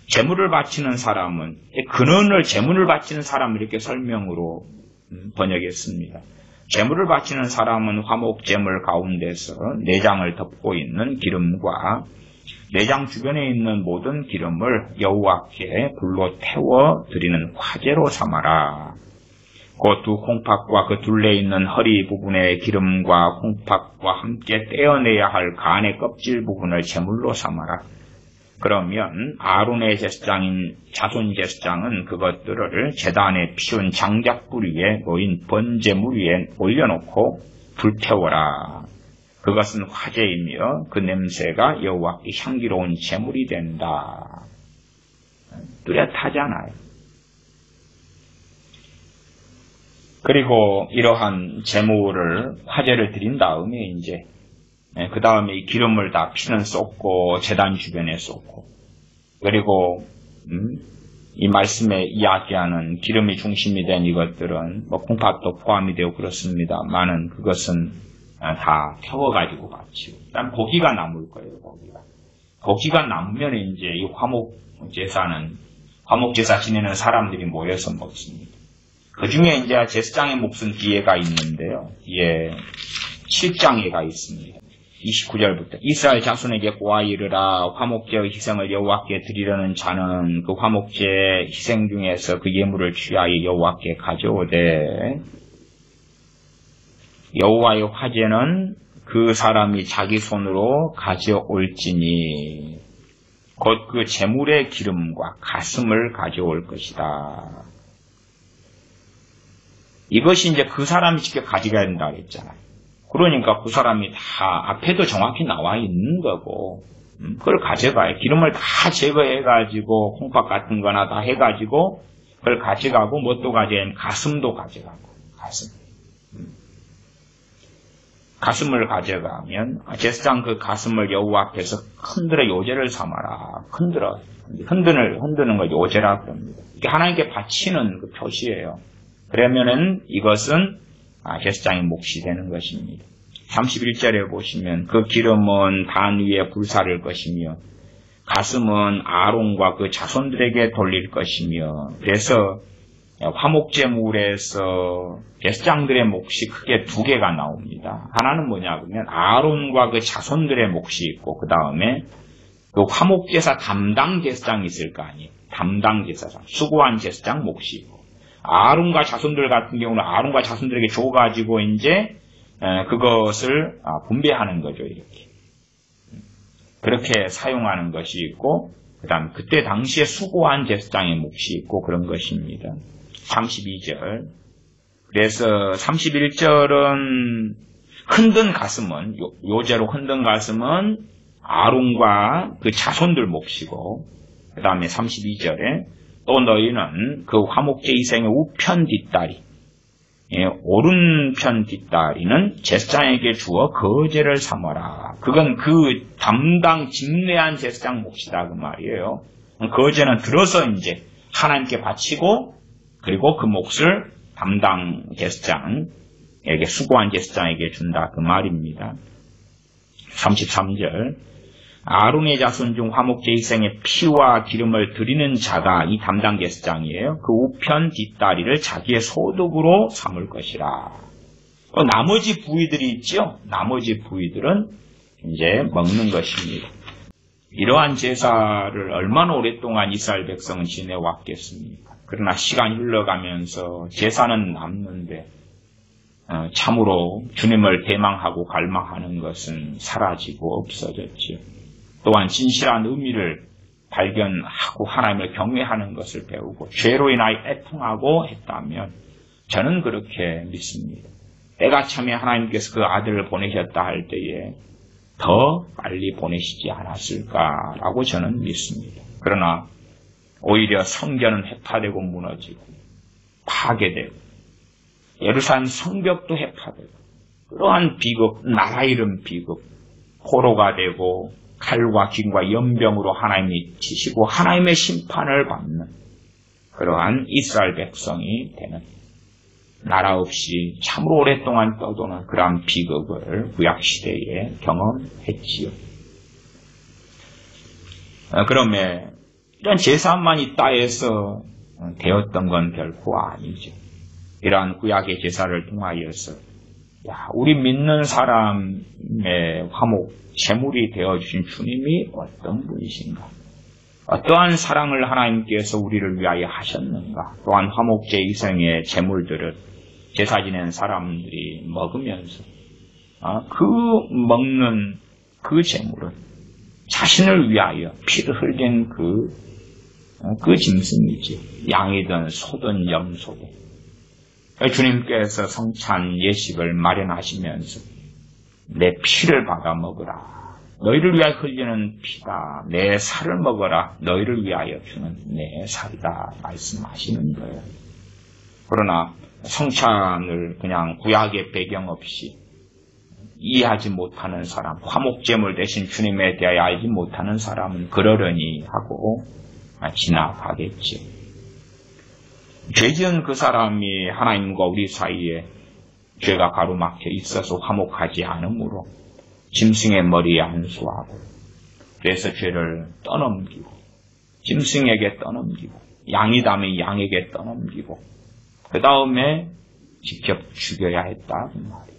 제물을 바치는 사람은 근원을 제물을 바치는 사람 이렇게 설명으로 번역했습니다. 제물을 바치는 사람은 화목제물 가운데서 내장을 덮고 있는 기름과 내장 주변에 있는 모든 기름을 여호와께 불로 태워 드리는 화제로 삼아라. 그 두 콩팥과 그 둘레 있는 허리 부분의 기름과 콩팥과 함께 떼어내야 할 간의 껍질 부분을 제물로 삼아라. 그러면 아론의 제사장인 자손 제사장은 그것들을 제단에 피운 장작불 위에 놓인 번제물 위에 올려놓고 불태워라. 그것은 화제이며 그 냄새가 여호와께 향기로운 제물이 된다. 뚜렷하잖아요. 그리고 이러한 제물을 화제를 드린 다음에 이제 그 다음에 이 기름을 다 피는 쏟고 제단 주변에 쏟고 그리고 이 말씀에 이야기하는 기름이 중심이 된 이것들은 뭐 콩팥도 포함이 되고 그렇습니다만은 그것은 다 태워가지고 바치고 일단 고기가 남을 거예요. 고기가 남으면 이제 이 화목 제사 지내는 사람들이 모여서 먹습니다. 그 중에 이제 제사장의 몫은 뒤에가 있는데요. 뒤에 7장에가 있습니다. 29절부터 이스라엘 자손에게 고하 이르라. 화목제의 희생을 여호와께 드리려는 자는 그 화목제 희생 중에서 그 예물을 취하여 여호와께 가져오되 여호와의 화제는 그 사람이 자기 손으로 가져올지니 곧 그 제물의 기름과 가슴을 가져올 것이다. 이것이 이제 그 사람이 직접 가져가야 된다고 했잖아요. 그러니까 그 사람이 다 앞에도 정확히 나와 있는 거고 그걸 가져가요. 기름을 다 제거해가지고 콩팥 같은 거나 다 해가지고 그걸 가져가고 뭣도 가져가면 가슴도 가져가고 가슴을 가져가면 제사장 그 가슴을 여호와 앞에서 흔들어 요제를 삼아라. 흔드는 거 요제라 그럽니다. 이게 하나님께 바치는 그 표시예요. 그러면은 이것은 제사장의 몫이 되는 것입니다. 31절에 보시면 그 기름은 단 위에 불사를 것이며 가슴은 아론과 그 자손들에게 돌릴 것이며 그래서 화목제물에서 제사장들의 몫이 크게 두 개가 나옵니다. 하나는 뭐냐 그러면 아론과 그 자손들의 몫이 있고 그 다음에 그 화목제사 담당 제사장이 있을 거 아니에요. 담당 제사장, 수고한 제사장 몫이 있고 아론과 자손들 같은 경우는 아론과 자손들에게 줘가지고 이제 그것을 분배하는 거죠. 이렇게 그렇게 사용하는 것이 있고 그 다음 그때 당시에 수고한 제사장의 몫이 있고 그런 것입니다. 32절 그래서 31절은 흔든 가슴은 요제로 흔든 가슴은 아론과 그 자손들 몫이고 그 다음에 32절에 또 너희는 그 화목제 희생의 우편 뒷다리 오른편 뒷다리는 제사장에게 주어 거제를 삼아라. 그건 그 담당 직내한 제사장 몫이다 그 말이에요. 거제는 들어서 이제 하나님께 바치고 그리고 그 몫을 담당 제사장에게 수고한 제사장에게 준다 그 말입니다. 33절 아론의 자손 중 화목제 희생의 피와 기름을 드리는 자가 이 담당 제사장이에요. 그 우편 뒷다리를 자기의 소득으로 삼을 것이라. 나머지 부위들이 있죠. 나머지 부위들은 이제 먹는 것입니다. 이러한 제사를 얼마나 오랫동안 이스라엘 백성은 지내왔겠습니까? 그러나 시간이 흘러가면서 제사는 남는데 참으로 주님을 대망하고 갈망하는 것은 사라지고 없어졌죠. 또한 진실한 의미를 발견하고 하나님을 경외하는 것을 배우고 죄로 인하여 애통하고 했다면 저는 그렇게 믿습니다. 때가 참에 하나님께서 그 아들을 보내셨다 할 때에 더 빨리 보내시지 않았을까라고 저는 믿습니다. 그러나 오히려 성전은 해파되고 무너지고 파괴되고 예루살렘 성벽도 해파되고 그러한 비극, 나라 이름 비극, 포로가 되고 칼과 긴과 연병으로 하나님이 치시고 하나님의 심판을 받는 그러한 이스라엘 백성이 되는 나라 없이 참으로 오랫동안 떠도는 그러한 비극을 구약시대에 경험했지요. 그러면 이런 제사만 있다 해서 되었던 건 결코 아니죠. 이러한 구약의 제사를 통하여서 우리 믿는 사람의 화목, 제물이 되어주신 주님이 어떤 분이신가? 어떠한 사랑을 하나님께서 우리를 위하여 하셨는가? 또한 화목제 이생의 제물들을 제사 지낸 사람들이 먹으면서 그 먹는 그 제물은 자신을 위하여 피를 흘린 그 짐승이지. 양이든 소든 염소든. 주님께서 성찬 예식을 마련하시면서 내 피를 받아 먹으라. 너희를 위하여 흘리는 피다. 내 살을 먹어라. 너희를 위하여 주는 내 살이다. 말씀하시는 거예요. 그러나 성찬을 그냥 구약의 배경 없이 이해하지 못하는 사람, 화목제물 대신 주님에 대하여 알지 못하는 사람은 그러려니 하고 지나가겠지. 죄지은 그 사람이 하나님과 우리 사이에 죄가 가로막혀 있어서 화목하지 않으므로 짐승의 머리에 안수하고, 그래서 죄를 떠넘기고, 짐승에게 떠넘기고, 양이다면 양에게 떠넘기고, 그 다음에 직접 죽여야 했다 그 말이에요.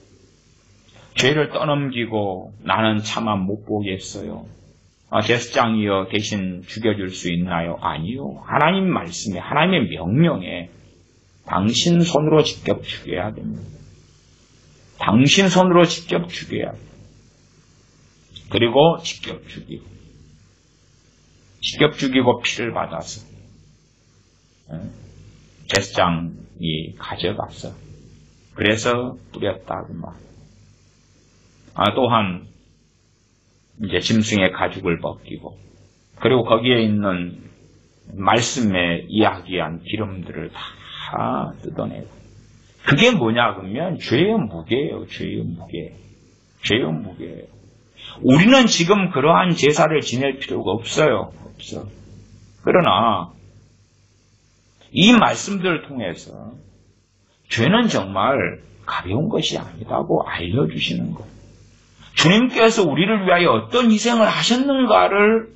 죄를 떠넘기고 나는 차마 못 보겠어요. 제사장이여 대신 죽여줄 수 있나요? 아니요. 하나님 말씀에, 하나님의 명령에 당신 손으로 직접 죽여야 됩니다. 당신 손으로 직접 죽여야 돼요. 그리고 직접 죽이고 피를 받아서 제사장이 가져갔어. 그래서 뿌렸다 그 말. 또한 이제 짐승의 가죽을 벗기고, 그리고 거기에 있는 말씀에 이야기한 기름들을 다 뜯어내고. 그게 뭐냐 그러면 죄의 무게예요. 죄의 무게예요. 우리는 지금 그러한 제사를 지낼 필요가 없어요. 그러나 이 말씀들을 통해서 죄는 정말 가벼운 것이 아니라고 알려주시는 거예요. 주님께서 우리를 위하여 어떤 희생을 하셨는가를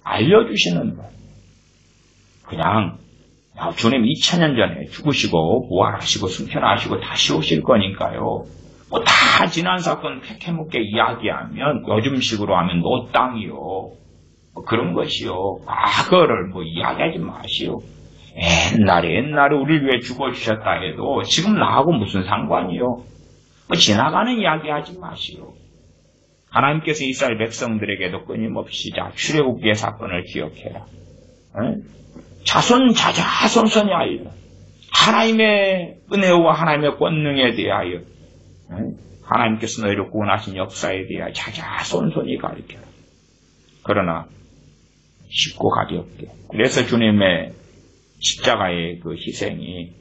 알려주시는 거예요. 그냥 주님 2000년 전에 죽으시고 부활하시고 승천하시고 다시 오실 거니까요. 다 지난 사건 캐캐묻게 이야기하면 요즘식으로 하면 노땅이요. 그런 것이요. 과거를 이야기하지 마시오. 옛날에 우리를 위해 죽어주셨다 해도 지금 나하고 무슨 상관이요. 지나가는 이야기하지 마시오. 하나님께서 이스라엘 백성들에게도 끊임없이 출애굽기의 사건을 기억해라. 자손자손손이 알려. 하나님의 은혜와 하나님의 권능에 대하여, 하나님께서 너희를 구원하신 역사에 대하여 자손손이 가르쳐라. 그러나 쉽고 가볍게. 그래서 주님의 십자가의 그 희생이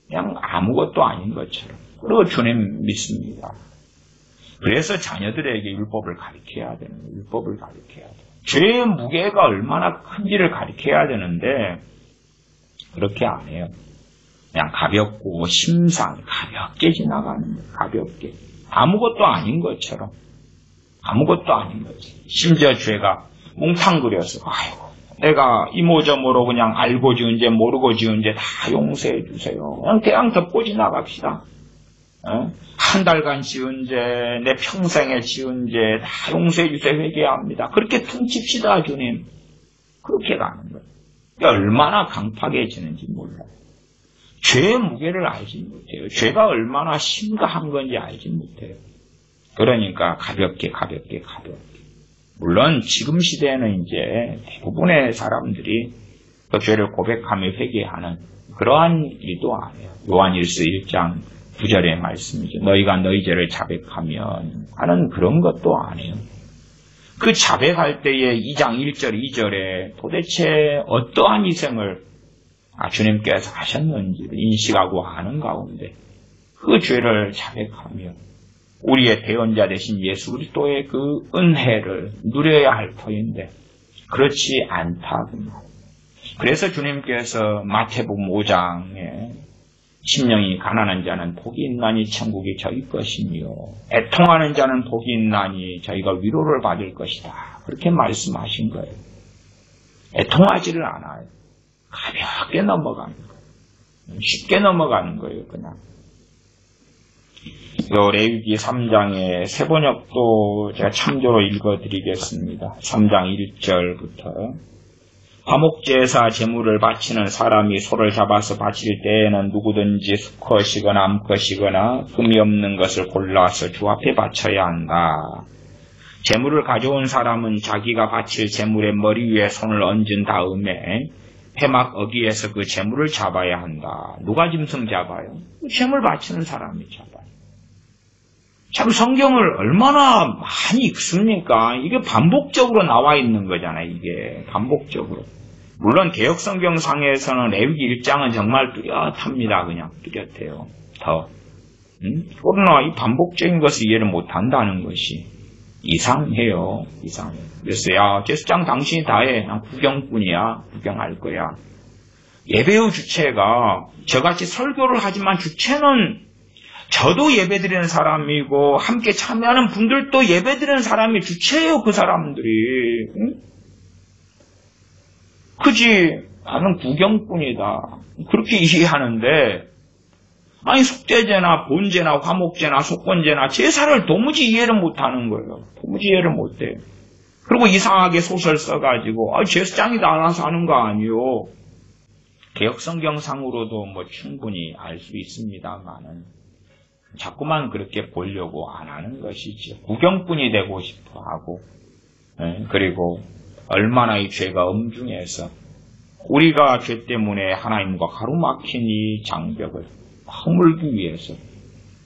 그냥 아무것도 아닌 것처럼. 그리고 주님 믿습니다. 그래서 자녀들에게 율법을 가르쳐야 되는 거예요. 율법을 가르쳐야 돼요. 죄의 무게가 얼마나 큰지를 가르쳐야 되는데 그렇게 안 해요. 그냥 가볍고 가볍게 지나가는 거예요. 가볍게. 아무것도 아닌 것처럼. 심지어 죄가 뭉탕그려서 내가 이모저모로 그냥 알고 지은 죄 모르고 지은 죄 다 용서해 주세요. 그냥 덮고 지나갑시다. 한 달간 지은 죄, 내 평생에 지은 죄 다 용서해 주세요. 회개합니다. 그렇게 퉁칩시다 주님. 그렇게 가는 거예요. 얼마나 강팍해지는지 몰라요. 죄의 무게를 알지 못해요. 죄가 얼마나 심각한 건지 알지 못해요. 그러니까 가볍게. 물론 지금 시대에는 이제 대부분의 사람들이 그 죄를 고백하며 회개하는 그러한 일도 안 해요. 요한일서 1장 9절의 말씀이죠. 너희가 너희 죄를 자백하면 하는 그런 것도 안 해요. 그 자백할 때에 2장 1절 2절에 도대체 어떠한 희생을 주님께서 하셨는지를 인식하고 아는 가운데 그 죄를 자백하며 우리의 대언자 되신 예수 그리스도의 그 은혜를 누려야 할 터인데 그렇지 않다군요. 그래서 주님께서 마태복음 5장에 심령이 가난한 자는 복이 있나니 천국이 저희 것이며 애통하는 자는 복이 있나니 저희가 위로를 받을 것이다. 그렇게 말씀하신 거예요. 애통하지를 않아요. 가볍게 넘어가는 거예요. 쉽게 넘어가는 거예요. 그냥. 요 레위기 3장의 세번역도 제가 참조로 읽어드리겠습니다. 3장 1절부터 화목제사 제물을 바치는 사람이 소를 잡아서 바칠 때에는 누구든지 수컷이거나 암컷이거나 흠이 없는 것을 골라서 주 앞에 바쳐야 한다. 제물을 가져온 사람은 자기가 바칠 제물의 머리 위에 손을 얹은 다음에 회막 어귀에서 그 제물을 잡아야 한다. 누가 짐승 잡아요? 제물 바치는 사람이 잡아요. 참 성경을 얼마나 많이 읽습니까? 이게 반복적으로 나와 있는 거잖아요. 이게 반복적으로. 물론 개혁성경상에서는 레위기 1장은 정말 뚜렷합니다. 그냥 뚜렷해요. 더. 그러나 이 반복적인 것을 이해를 못한다는 것이 이상해요. 이상해요. 그래서 야 제사장 당신이 다 해. 난 구경꾼이야. 구경할 거야. 예배의 주체가 저같이 설교를 하지만 주체는 저도 예배드리는 사람이고 함께 참여하는 분들도 예배드리는 사람이 주체예요. 그 사람들이. 응? 그지? 나는 구경꾼이다. 그렇게 이해하는데 아니 속죄제나 본제나 화목제나 속건제나 제사를 도무지 이해를 못하는 거예요. 도무지 이해를 못해. 그리고 이상하게 소설 써가지고 제사장이 다 알아서 하는 거 아니요. 개혁성경상으로도 뭐 충분히 알 수 있습니다만은 자꾸만 그렇게 보려고 안 하는 것이지. 구경꾼이 되고 싶어 하고, 그리고 얼마나 이 죄가 엄중해서 우리가 죄 때문에 하나님과 가로막힌 이 장벽을 허물기 위해서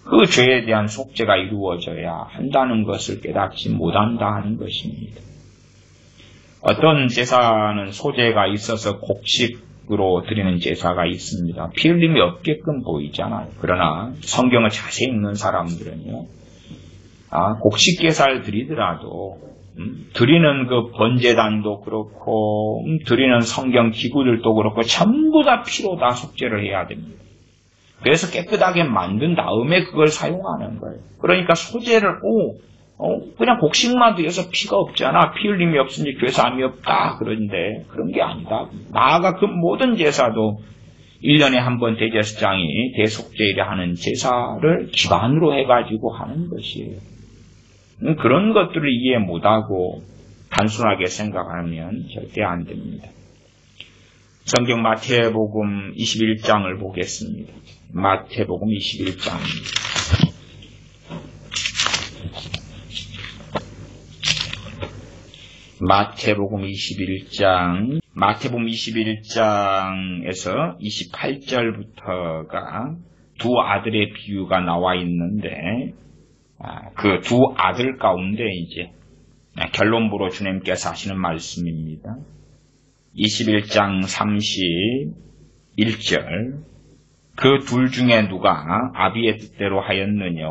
그 죄에 대한 속죄가 이루어져야 한다는 것을 깨닫지 못한다 하는 것입니다. 어떤 제사는 소재가 있어서 곡식으로 드리는 제사가 있습니다. 피 흘림이 없게끔 보이잖아요. 그러나 성경을 자세히 읽는 사람들은요, 곡식 제사를 드리더라도 드리는 그 번제단도 그렇고 드리는 성경 기구들도 그렇고 전부 다 피로 다 속죄를 해야 됩니다. 그래서 깨끗하게 만든 다음에 그걸 사용하는 거예요. 그러니까 소재를 그냥 곡식만 드려서 피가 없잖아. 피 흘림이 없으니 죄사함이 없다. 그런데 그런 게 아니다. 나아가 그 모든 제사도 1년에 한 번 대제사장이 대속죄를 하는 제사를 기반으로 해가지고 하는 것이에요. 그런 것들을 이해 못하고 단순하게 생각하면 절대 안 됩니다. 성경 마태복음 21장을 보겠습니다. 마태복음 21장입니다. 마태복음 21장에서 28절부터가 두 아들의 비유가 나와 있는데 그 두 아들 가운데 이제 결론부로 주님께서 하시는 말씀입니다. 21장 31절 그 둘 중에 누가 아비의 뜻대로 하였느냐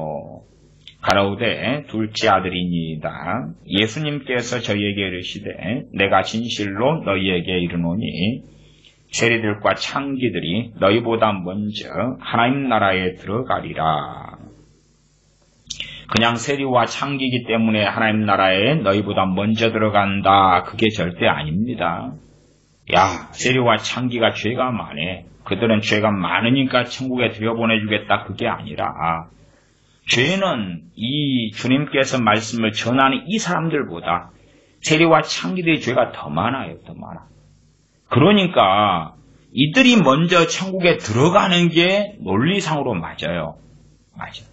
가라오되 둘째 아들이니이다. 예수님께서 저희에게 이르시되 내가 진실로 너희에게 이르노니 세리들과 창기들이 너희보다 먼저 하나님 나라에 들어가리라. 그냥 세리와 창기이기 때문에 하나님 나라에 너희보다 먼저 들어간다. 그게 절대 아닙니다. 야, 세리와 창기가 죄가 많네. 그들은 죄가 많으니까 천국에 들여보내주겠다. 그게 아니라 죄는 이 주님께서 말씀을 전하는 이 사람들보다 세리와 창기들의 죄가 더 많아요. 더 많아. 그러니까 이들이 먼저 천국에 들어가는 게 논리상으로 맞아요. 맞아요.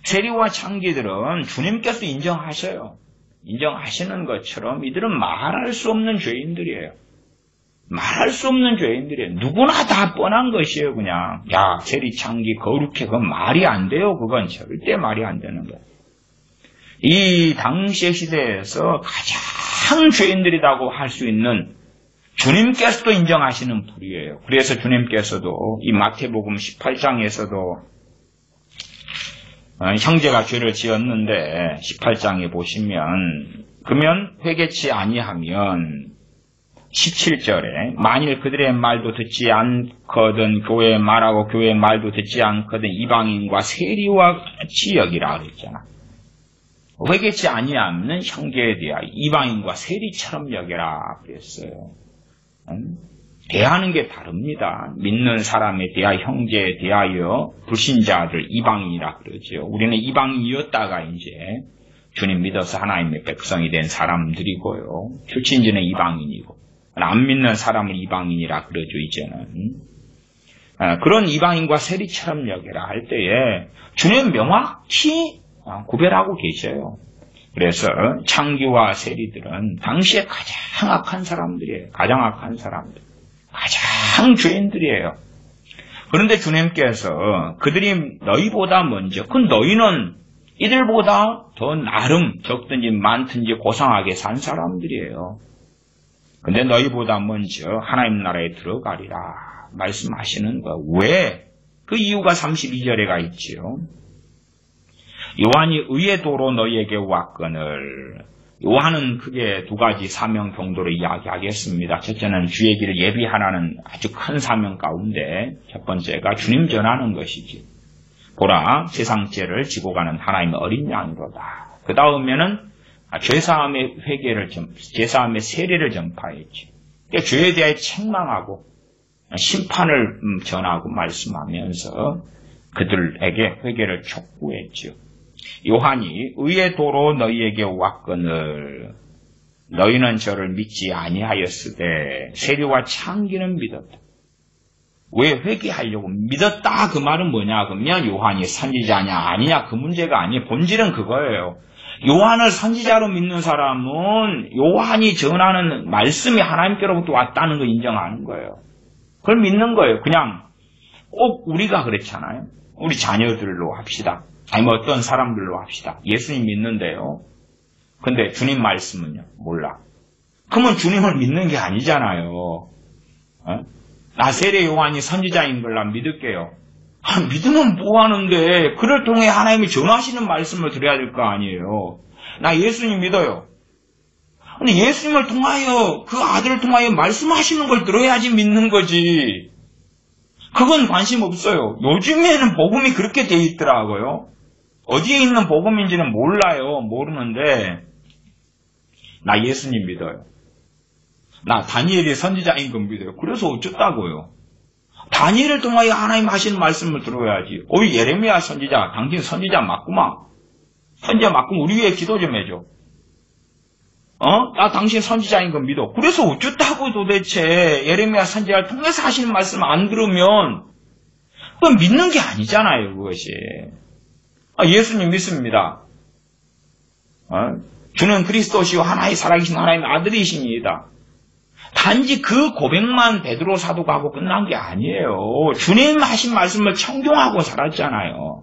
세리와 창기들은 주님께서 인정하셔요. 인정하시는 것처럼 이들은 말할 수 없는 죄인들이에요. 말할 수 없는 죄인들이에요. 누구나 다 뻔한 것이에요. 그냥 야 세리 창기 거룩해. 그건 말이 안 돼요. 그건 절대 말이 안 되는 거예요. 이 당시의 시대에서 가장 죄인들이라고 할 수 있는 주님께서도 인정하시는 불이에요. 그래서 주님께서도 이 마태복음 18장에서도 형제가 죄를 지었는데 18장에 보시면 그러면 회개치 아니하면 17절에 만일 그들의 말도 듣지 않거든 교회의 말하고 교회의 말도 듣지 않거든 이방인과 세리와 같이 여기라 그랬잖아. 회개치 아니하면 형제에 대하여 이방인과 세리처럼 여기라 그랬어요. 대하는 게 다릅니다. 믿는 사람에 대하여, 형제에 대하여 불신자들 이방인이라 그러죠. 우리는 이방인이었다가 이제 주님 믿어서 하나님의 백성이 된 사람들이고요. 출신지는 이방인이고 안 믿는 사람을 이방인이라 그러죠. 이제는 그런 이방인과 세리처럼 여기라 할 때에 주님 명확히 구별하고 계셔요. 그래서 창기와 세리들은 당시에 가장 악한 사람들이에요. 가장 악한 사람들. 가장 죄인들이에요. 그런데 주님께서 그들이 너희보다 먼저, 그 너희는 이들보다 더 나름 적든지 많든지 고상하게 산 사람들이에요. 근데 너희보다 먼저 하나님 나라에 들어가리라 말씀하시는 거. 왜? 그 이유가 32절에 가 있지요. 요한이 의의 도로 너희에게 왔거늘. 요한은 크게 두 가지 사명 경도로 이야기하겠습니다. 첫째는 주의 길을 예비하라는 아주 큰 사명 가운데 첫 번째가 주님 전하는 것이지. 보라, 세상죄를 지고 가는 하나님의 어린 양이로다. 그 다음에는 죄사함의 죄사함의 세례를 전파했지. 그러니까 죄에 대해 책망하고 심판을 전하고 말씀하면서 그들에게 회개를 촉구했죠. 요한이 의의 도로 너희에게 왔거늘 너희는 저를 믿지 아니하였으되 세리와 창기는 믿었다. 왜 회개하려고 믿었다 그 말은 뭐냐 그러면 요한이 선지자냐 아니냐 그 문제가 아니에요. 본질은 그거예요. 요한을 선지자로 믿는 사람은 요한이 전하는 말씀이 하나님께로부터 왔다는 걸 인정하는 거예요. 그걸 믿는 거예요. 그냥 꼭 우리가 그렇잖아요. 우리 자녀들로 합시다. 아니면 어떤 사람들로 합시다. 예수님 믿는데요. 근데 주님 말씀은요? 몰라. 그러면 주님을 믿는 게 아니잖아요. 나 세례 요한이 선지자인 걸 난 믿을게요. 믿으면 뭐 하는데 그를 통해 하나님이 전하시는 말씀을 드려야 될 거 아니에요. 나 예수님 믿어요. 근데 예수님을 통하여 그 아들을 통하여 말씀하시는 걸 들어야지 믿는 거지. 그건 관심 없어요. 요즘에는 복음이 그렇게 돼 있더라고요. 어디에 있는 복음인지는 몰라요. 모르는데 나 예수님 믿어요. 나 다니엘이 선지자인 건 믿어요. 그래서 어쩌다고요. 다니엘을 통하여 하나님 하시는 말씀을 들어야지. 어이 예레미야 선지자, 당신 선지자 맞구만. 선지자 맞구만 우리 위해 기도 좀 해줘. 나 당신 선지자인 건 믿어. 그래서 어쩌다고 도대체 예레미야 선지자를 통해서 하시는 말씀을 안 들으면 그건 믿는 게 아니잖아요. 그것이. 예수님 믿습니다. 주는 그리스도시요 하나의 살아계신 하나님의 아들이십니다. 단지 그 고백만 베드로 사도가 하고 끝난 게 아니에요. 주님 하신 말씀을 청종하고 살았잖아요.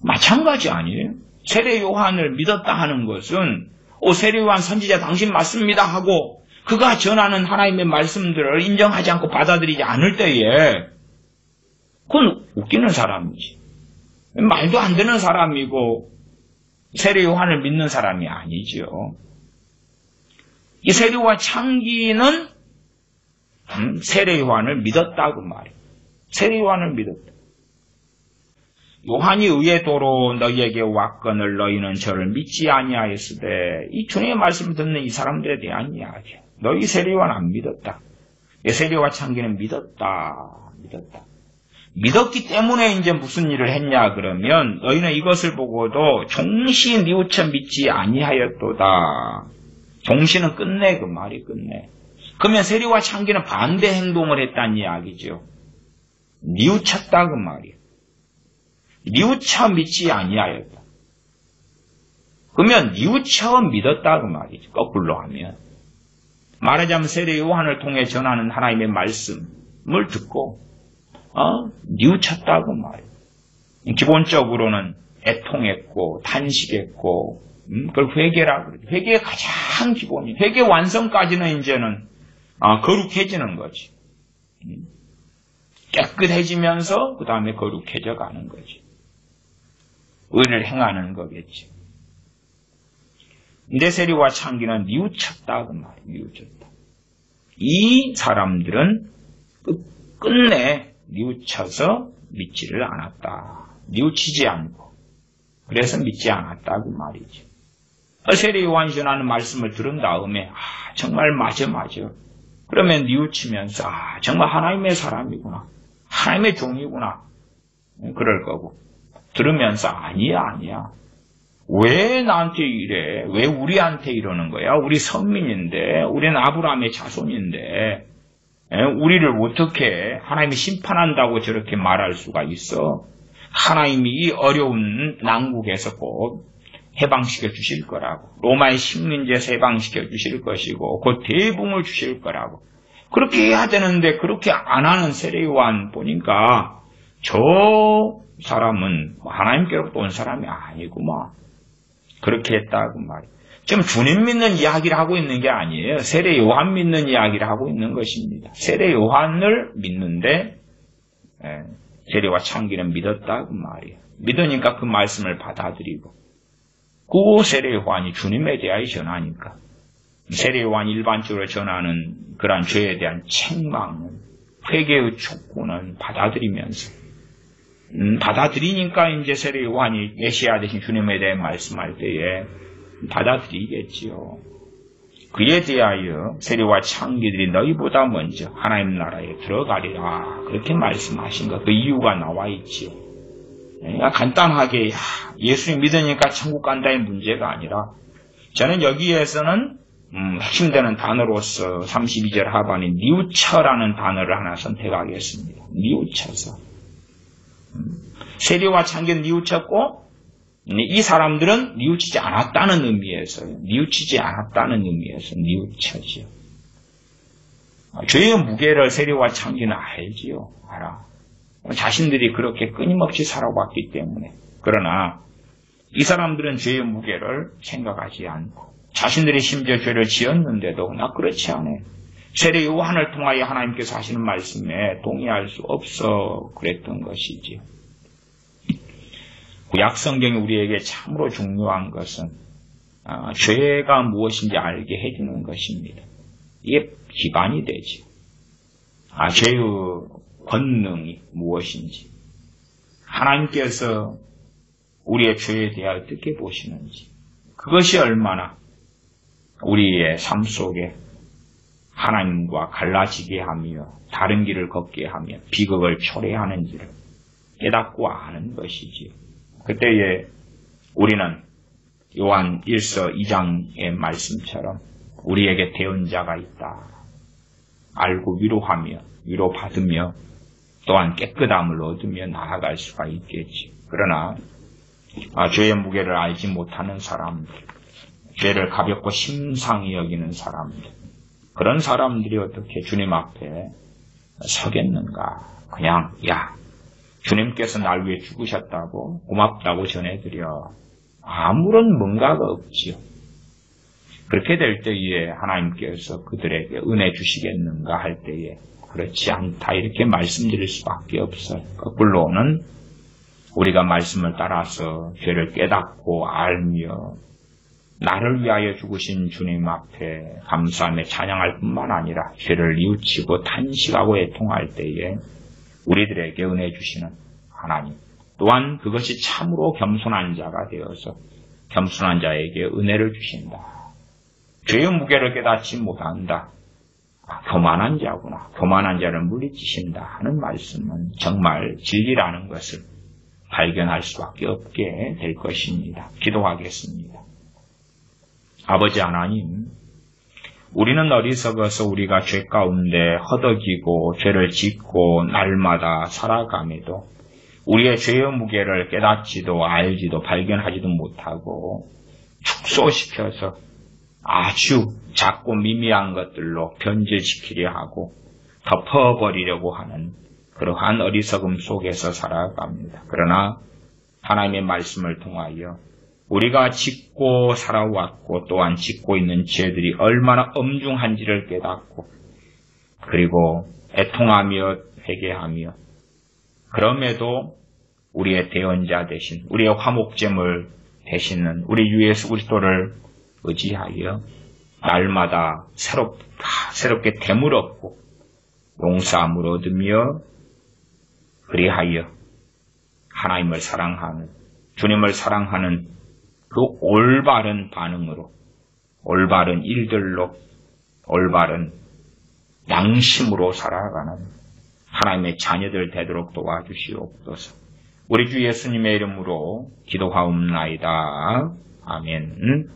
마찬가지 아니에요? 세례 요한을 믿었다 하는 것은 세례 요한 선지자 당신 맞습니다 하고 그가 전하는 하나님의 말씀들을 인정하지 않고 받아들이지 않을 때에 그건 웃기는 사람이지. 말도 안 되는 사람이고 세례 요한을 믿는 사람이 아니죠. 이 세례와 창기는 세례 요한을 믿었다고 말이에요. 세례 요한을 믿었다. 요한이 의의 도로 너희에게 왔거늘 너희는 저를 믿지 아니하였으되 이 주님의 말씀을 듣는 이 사람들에 대한 이야기야. 너희 세례 요한 안 믿었다. 세례와 창기는 믿었다. 믿었기 때문에 이제 무슨 일을 했냐 그러면 너희는 이것을 보고도 종시 뉘우쳐 믿지 아니하였도다. 종시는 끝내 그 말이 끝내. 그러면 세리와 창기는 반대 행동을 했다는 이야기죠. 뉘우쳤다 그 말이에요. 뉘우쳐 믿지 아니하였다. 그러면 뉘우쳐 믿었다 그 말이죠. 거꾸로 하면. 말하자면 세례 요한을 통해 전하는 하나님의 말씀을 듣고 뉘우쳤다 그 말이에요. 기본적으로는 애통했고 탄식했고 그걸 회개라고 그러죠. 회개의 가장 기본이. 회개 완성까지는 이제는 거룩해지는 거지. 깨끗해지면서 그 다음에 거룩해져 가는 거지. 의를 행하는 거겠지. 근데 세리와 창기는 뉘우쳤다 그 말이에요. 뉘우쳤다. 이 사람들은 끝내 뉘우쳐서 믿지를 않았다. 뉘우치지 않고 그래서 믿지 않았다 그 말이죠. 세례 요한이 전하는 말씀을 들은 다음에 정말 맞아. 그러면 뉘우치면서 정말 하나님의 사람이구나. 하나님의 종이구나. 그럴 거고. 들으면서 아니야. 왜 나한테 이래? 왜 우리한테 이러는 거야? 우리 선민인데, 우리는 아브라함의 자손인데, 우리를 어떻게 하나님이 심판한다고 저렇게 말할 수가 있어? 하나님이 이 어려운 난국에서 곧 해방시켜 주실 거라고. 로마의 식민지에서 해방시켜 주실 것이고, 곧 대붕을 주실 거라고. 그렇게 해야 되는데, 그렇게 안 하는 세례요한 보니까, 저 사람은 하나님께로부터 온 사람이 아니구만. 그렇게 했다고 말이에요. 지금 주님 믿는 이야기를 하고 있는 게 아니에요. 세례 요한 믿는 이야기를 하고 있는 것입니다. 세례 요한을 믿는데 세례와 창기는 믿었다고 말이에요. 믿으니까 그 말씀을 받아들이고 그 세례 요한이 주님에 대하여 전하니까 세례 요한이 일반적으로 전하는 그러한 죄에 대한 책망은 회개의 촉구는 받아들이면서 받아들이니까 이제 세례 요한이 메시아 되신 주님에 대해 말씀할 때에 받아들이겠지요. 그에 대하여 세례와 창기들이 너희보다 먼저 하나님 나라에 들어가리라 그렇게 말씀하신 것, 그 이유가 나와 있지요. 간단하게 예수님 믿으니까 천국 간다의 문제가 아니라 저는 여기에서는 핵심되는 단어로서 32절 하반인 뉘우쳐라는 단어를 하나 선택하겠습니다. 뉘우쳐서. 세례와 창기는 뉘우쳤고 이 사람들은 뉘우치지 않았다는 의미에서 뉘우쳐지요. 죄의 무게를 세례와 창기는 알지요. 알아. 자신들이 그렇게 끊임없이 살아왔기 때문에. 그러나 이 사람들은 죄의 무게를 생각하지 않고 자신들이 심지어 죄를 지었는데도 나 그렇지 않아. 세례 요한을 통하여 하나님께서 하시는 말씀에 동의할 수 없어 그랬던 것이지요. 구약 성경이 우리에게 참으로 중요한 것은 죄가 무엇인지 알게 해주는 것입니다. 이게 기반이 되죠. 죄의 권능이 무엇인지, 하나님께서 우리의 죄에 대해 어떻게 보시는지, 그것이 얼마나 우리의 삶 속에 하나님과 갈라지게 하며 다른 길을 걷게 하며 비극을 초래하는지를 깨닫고 아는 것이지요. 그때에 우리는 요한 1서 2장의 말씀처럼 우리에게 대언자가 있다. 알고 위로하며 위로받으며 또한 깨끗함을 얻으며 나아갈 수가 있겠지. 그러나 죄의 무게를 알지 못하는 사람들, 죄를 가볍고 심상히 여기는 사람들, 그런 사람들이 어떻게 주님 앞에 서겠는가. 그냥 주님께서 날 위해 죽으셨다고 고맙다고 전해드려. 아무런 뭔가가 없지요. 그렇게 될 때에 하나님께서 그들에게 은혜 주시겠는가 할 때에 그렇지 않다 이렇게 말씀드릴 수밖에 없어요. 거꾸로는 우리가 말씀을 따라서 죄를 깨닫고 알며 나를 위하여 죽으신 주님 앞에 감사하며 찬양할 뿐만 아니라 죄를 뉘우치고 탄식하고 애통할 때에 우리들에게 은혜 주시는 하나님, 또한 그것이 참으로 겸손한 자가 되어서 겸손한 자에게 은혜를 주신다. 죄의 무게를 깨닫지 못한다. 교만한 자구나. 교만한 자를 물리치신다 하는 말씀은 정말 진리라는 것을 발견할 수밖에 없게 될 것입니다. 기도하겠습니다. 아버지 하나님, 우리는 어리석어서 우리가 죄 가운데 허덕이고 죄를 짓고 날마다 살아감에도 우리의 죄의 무게를 깨닫지도 알지도 발견하지도 못하고 축소시켜서 아주 작고 미미한 것들로 변질시키려 하고 덮어버리려고 하는 그러한 어리석음 속에서 살아갑니다. 그러나 하나님의 말씀을 통하여 우리가 짓고 살아왔고 또한 짓고 있는 죄들이 얼마나 엄중한지를 깨닫고 그리고 애통하며 회개하며 그럼에도 우리의 대언자 대신 우리의 화목제물 되시는 우리 주 예수 그리스도를 의지하여 날마다 새롭게 됨을 얻고 용서함을 얻으며 그리하여 하나님을 사랑하는 주님을 사랑하는 그 올바른 반응으로 올바른 일들로 올바른 양심으로 살아가는 하나님의 자녀들 되도록 도와주시옵소서. 우리 주 예수님의 이름으로 기도하옵나이다. 아멘.